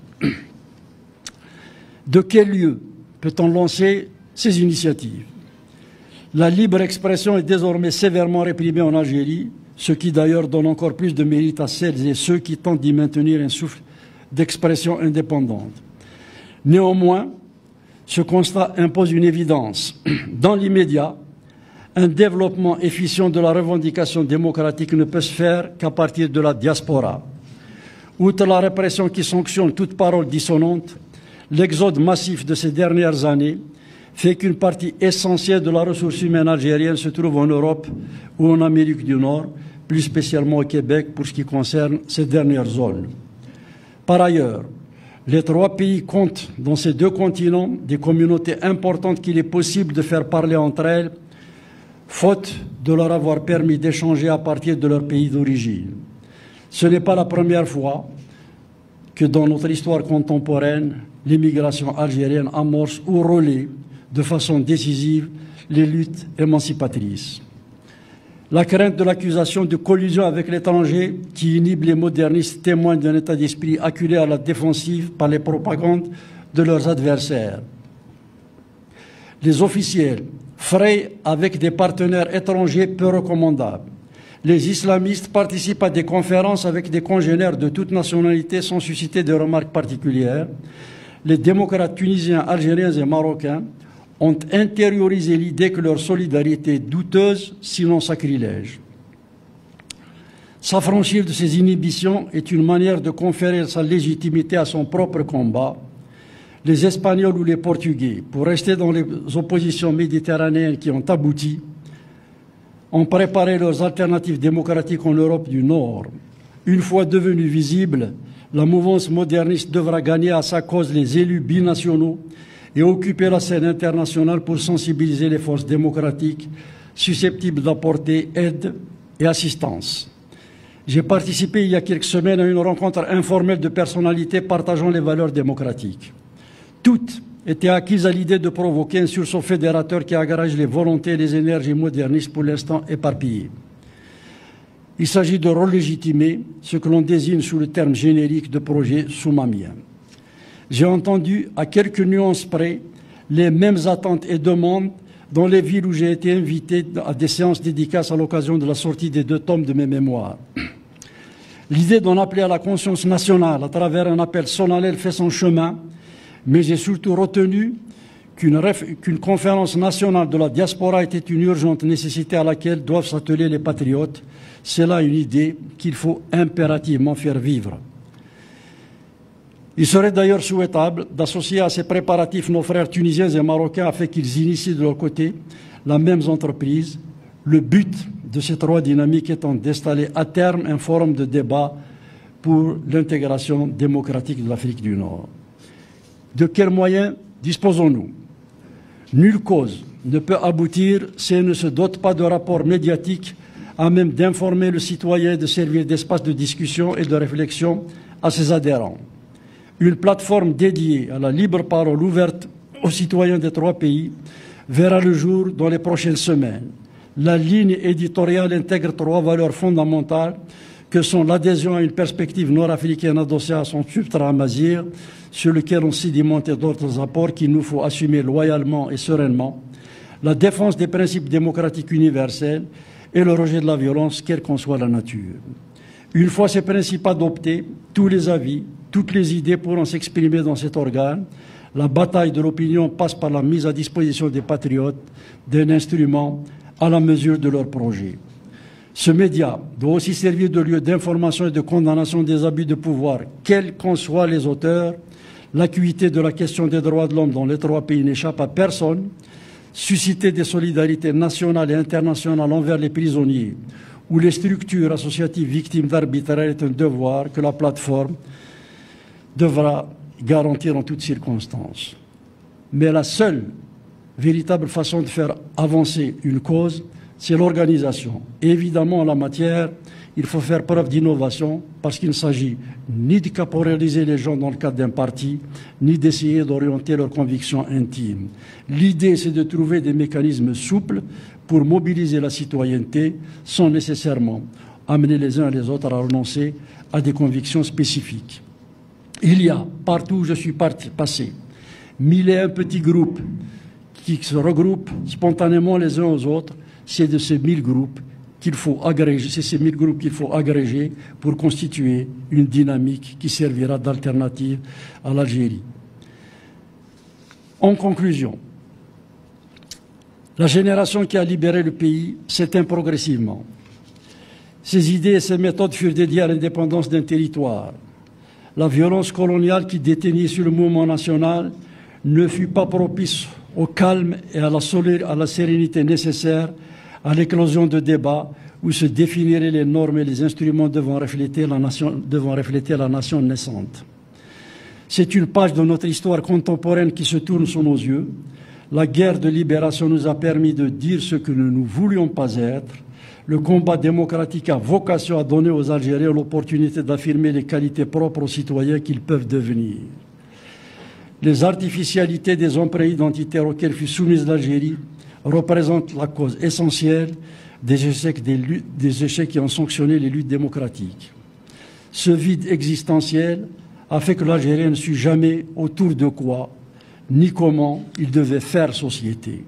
De quel lieu peut-on lancer ces initiatives? La libre expression est désormais sévèrement réprimée en Algérie, ce qui d'ailleurs donne encore plus de mérite à celles et ceux qui tentent d'y maintenir un souffle d'expression indépendante. Néanmoins, ce constat impose une évidence. Dans l'immédiat, un développement efficient de la revendication démocratique ne peut se faire qu'à partir de la diaspora. Outre la répression qui sanctionne toute parole dissonante, l'exode massif de ces dernières années fait qu'une partie essentielle de la ressource humaine algérienne se trouve en Europe ou en Amérique du Nord, plus spécialement au Québec pour ce qui concerne ces dernières zones. Par ailleurs, les 3 pays comptent dans ces 2 continents des communautés importantes qu'il est possible de faire parler entre elles, faute de leur avoir permis d'échanger à partir de leur pays d'origine. Ce n'est pas la première fois que dans notre histoire contemporaine, l'immigration algérienne amorce ou relaie de façon décisive les luttes émancipatrices. La crainte de l'accusation de collusion avec l'étranger qui inhibe les modernistes témoigne d'un état d'esprit acculé à la défensive par les propagandes de leurs adversaires. Les officiels frayent avec des partenaires étrangers peu recommandables. Les islamistes participent à des conférences avec des congénères de toute nationalité sans susciter de remarques particulières. Les démocrates tunisiens, algériens et marocains ont intériorisé l'idée que leur solidarité est douteuse, sinon sacrilège. S'affranchir de ces inhibitions est une manière de conférer sa légitimité à son propre combat. Les Espagnols ou les Portugais, pour rester dans les oppositions méditerranéennes qui ont abouti, ont préparé leurs alternatives démocratiques en Europe du Nord. Une fois devenue visible, la mouvance moderniste devra gagner à sa cause les élus binationaux et occuper la scène internationale pour sensibiliser les forces démocratiques susceptibles d'apporter aide et assistance. J'ai participé il y a quelques semaines à une rencontre informelle de personnalités partageant les valeurs démocratiques. Toutes étaient acquises à l'idée de provoquer un sursaut fédérateur qui agrège les volontés et les énergies modernistes pour l'instant éparpillées. Il s'agit de relégitimer ce que l'on désigne sous le terme générique de projet soumamien. J'ai entendu, à quelques nuances près, les mêmes attentes et demandes dans les villes où j'ai été invité à des séances dédicaces à l'occasion de la sortie des 2 tomes de mes mémoires. L'idée d'en appeler à la conscience nationale à travers un appel solennel fait son chemin, mais j'ai surtout retenu qu'une conférence nationale de la diaspora était une urgente nécessité à laquelle doivent s'atteler les patriotes. C'est là une idée qu'il faut impérativement faire vivre. Il serait d'ailleurs souhaitable d'associer à ces préparatifs nos frères tunisiens et marocains afin qu'ils initient de leur côté la même entreprise. Le but de ces 3 dynamiques étant d'installer à terme un forum de débat pour l'intégration démocratique de l'Afrique du Nord. De quels moyens disposons-nous? Nulle cause ne peut aboutir si elle ne se dote pas de rapports médiatiques à même d'informer le citoyen et de servir d'espace de discussion et de réflexion à ses adhérents. Une plateforme dédiée à la libre parole ouverte aux citoyens des 3 pays verra le jour dans les prochaines semaines. La ligne éditoriale intègre 3 valeurs fondamentales que sont l'adhésion à une perspective nord-africaine adossée à son substrat amazigh, sur lequel ont sédimenté d'autres apports qu'il nous faut assumer loyalement et sereinement, la défense des principes démocratiques universels et le rejet de la violence, quelle qu'en soit la nature. Une fois ces principes adoptés, tous les avis, toutes les idées pourront s'exprimer dans cet organe. La bataille de l'opinion passe par la mise à disposition des patriotes d'un instrument à la mesure de leur projet. Ce média doit aussi servir de lieu d'information et de condamnation des abus de pouvoir, quels qu'en soient les auteurs. L'acuité de la question des droits de l'homme dans les 3 pays n'échappe à personne. Susciter des solidarités nationales et internationales envers les prisonniers ou les structures associatives victimes d'arbitraire est un devoir que la plateforme devra garantir en toutes circonstances. Mais la seule véritable façon de faire avancer une cause, c'est l'organisation. Évidemment, en la matière, il faut faire preuve d'innovation parce qu'il ne s'agit ni de caporaliser les gens dans le cadre d'un parti, ni d'essayer d'orienter leurs convictions intimes. L'idée, c'est de trouver des mécanismes souples pour mobiliser la citoyenneté sans nécessairement amener les uns et les autres à renoncer à des convictions spécifiques. Il y a, partout où je suis passé, 1001 petits groupes qui se regroupent spontanément les uns aux autres. C'est de ces 1000 groupes qu'il faut agréger, c'est ces 1000 groupes qu'il faut agréger pour constituer une dynamique qui servira d'alternative à l'Algérie. En conclusion, la génération qui a libéré le pays s'éteint progressivement. Ses idées et ses méthodes furent dédiées à l'indépendance d'un territoire. La violence coloniale qui déteignait sur le mouvement national ne fut pas propice au calme et à la sérénité nécessaire à l'éclosion de débats où se définiraient les normes et les instruments devant refléter la nation naissante. C'est une page de notre histoire contemporaine qui se tourne sous nos yeux. La guerre de libération nous a permis de dire ce que nous ne voulions pas être. Le combat démocratique a vocation à donner aux Algériens l'opportunité d'affirmer les qualités propres aux citoyens qu'ils peuvent devenir. Les artificialités des emprunts identitaires auxquels fut soumise l'Algérie représentent la cause essentielle des échecs qui ont sanctionné les luttes démocratiques. Ce vide existentiel a fait que l'Algérien ne sut jamais autour de quoi ni comment il devait faire société.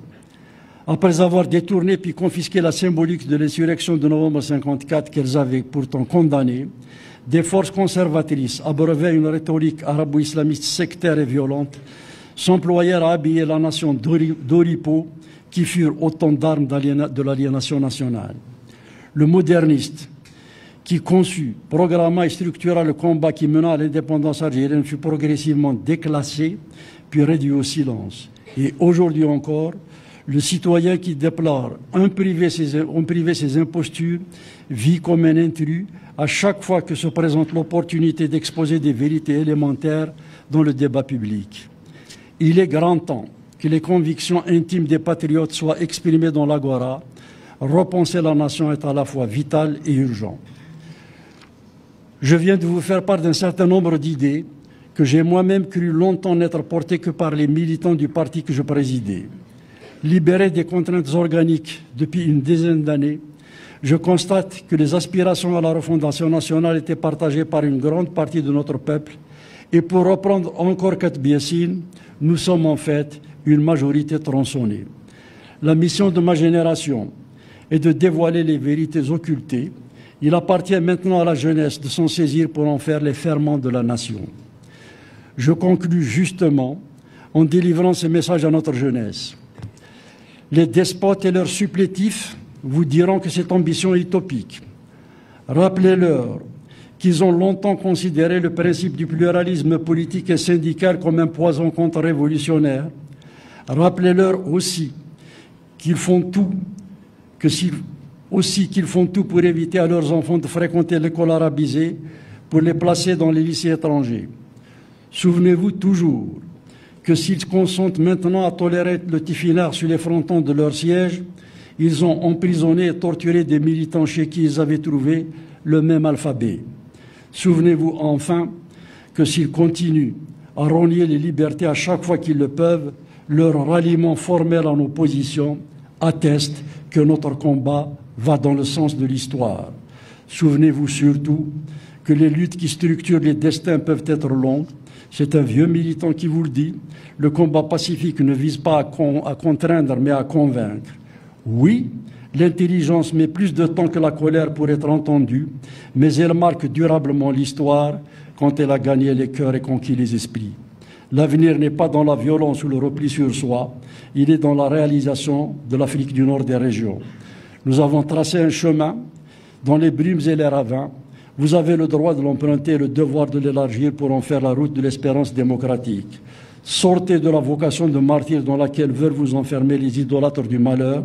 Après avoir détourné puis confisqué la symbolique de l'insurrection de novembre 1954 qu'elles avaient pourtant condamnée, des forces conservatrices abreuvaient une rhétorique arabo-islamiste sectaire et violente, s'employèrent à habiller la nation d'oripeaux qui furent autant d'armes de l'aliénation nationale. Le moderniste, qui conçut, programma et structura le combat qui mena à l'indépendance algérienne, fut progressivement déclassé, puis réduit au silence. Et aujourd'hui encore, le citoyen qui déplore en privé ses impostures vit comme un intrus à chaque fois que se présente l'opportunité d'exposer des vérités élémentaires dans le débat public. Il est grand temps que les convictions intimes des patriotes soient exprimées dans l'agora. Repenser la nation est à la fois vital et urgent. Je viens de vous faire part d'un certain nombre d'idées que j'ai moi-même cru longtemps n'être portées que par les militants du parti que je présidais. Libéré des contraintes organiques depuis une dizaine d'années, je constate que les aspirations à la refondation nationale étaient partagées par une grande partie de notre peuple. Et pour reprendre encore Katbiessine, nous sommes en fait une majorité tronçonnée. La mission de ma génération est de dévoiler les vérités occultées. Il appartient maintenant à la jeunesse de s'en saisir pour en faire les ferments de la nation. Je conclus justement en délivrant ce message à notre jeunesse. Les despotes et leurs supplétifs vous diront que cette ambition est utopique. Rappelez-leur qu'ils ont longtemps considéré le principe du pluralisme politique et syndical comme un poison contre-révolutionnaire. Rappelez-leur aussi qu'ils font tout pour éviter à leurs enfants de fréquenter l'école arabisée pour les placer dans les lycées étrangers. Souvenez-vous toujours que s'ils consentent maintenant à tolérer le tifinard sur les frontons de leur siège, ils ont emprisonné et torturé des militants chez qui ils avaient trouvé le même alphabet. Souvenez-vous enfin que s'ils continuent à renier les libertés à chaque fois qu'ils le peuvent, leur ralliement formel en opposition atteste que notre combat va dans le sens de l'histoire. Souvenez-vous surtout que les luttes qui structurent les destins peuvent être longues. C'est un vieux militant qui vous le dit. Le combat pacifique ne vise pas à contraindre, mais à convaincre. Oui, l'intelligence met plus de temps que la colère pour être entendue, mais elle marque durablement l'histoire quand elle a gagné les cœurs et conquis les esprits. L'avenir n'est pas dans la violence ou le repli sur soi, il est dans la réalisation de l'Afrique du Nord des régions. Nous avons tracé un chemin dans les brumes et les ravins. Vous avez le droit de l'emprunter et le devoir de l'élargir pour en faire la route de l'espérance démocratique. Sortez de la vocation de martyr dans laquelle veulent vous enfermer les idolâtres du malheur.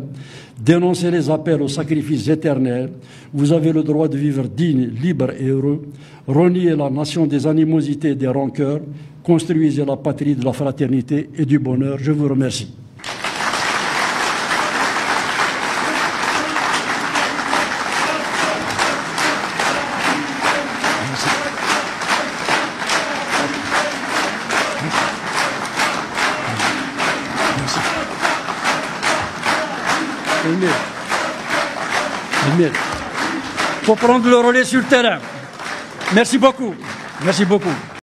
Dénoncez les appels au sacrifice éternel. Vous avez le droit de vivre digne, libre et heureux. Reniez la nation des animosités et des rancœurs. Construisez la patrie de la fraternité et du bonheur. Je vous remercie. Il faut prendre le relais sur le terrain. Merci beaucoup. Merci beaucoup.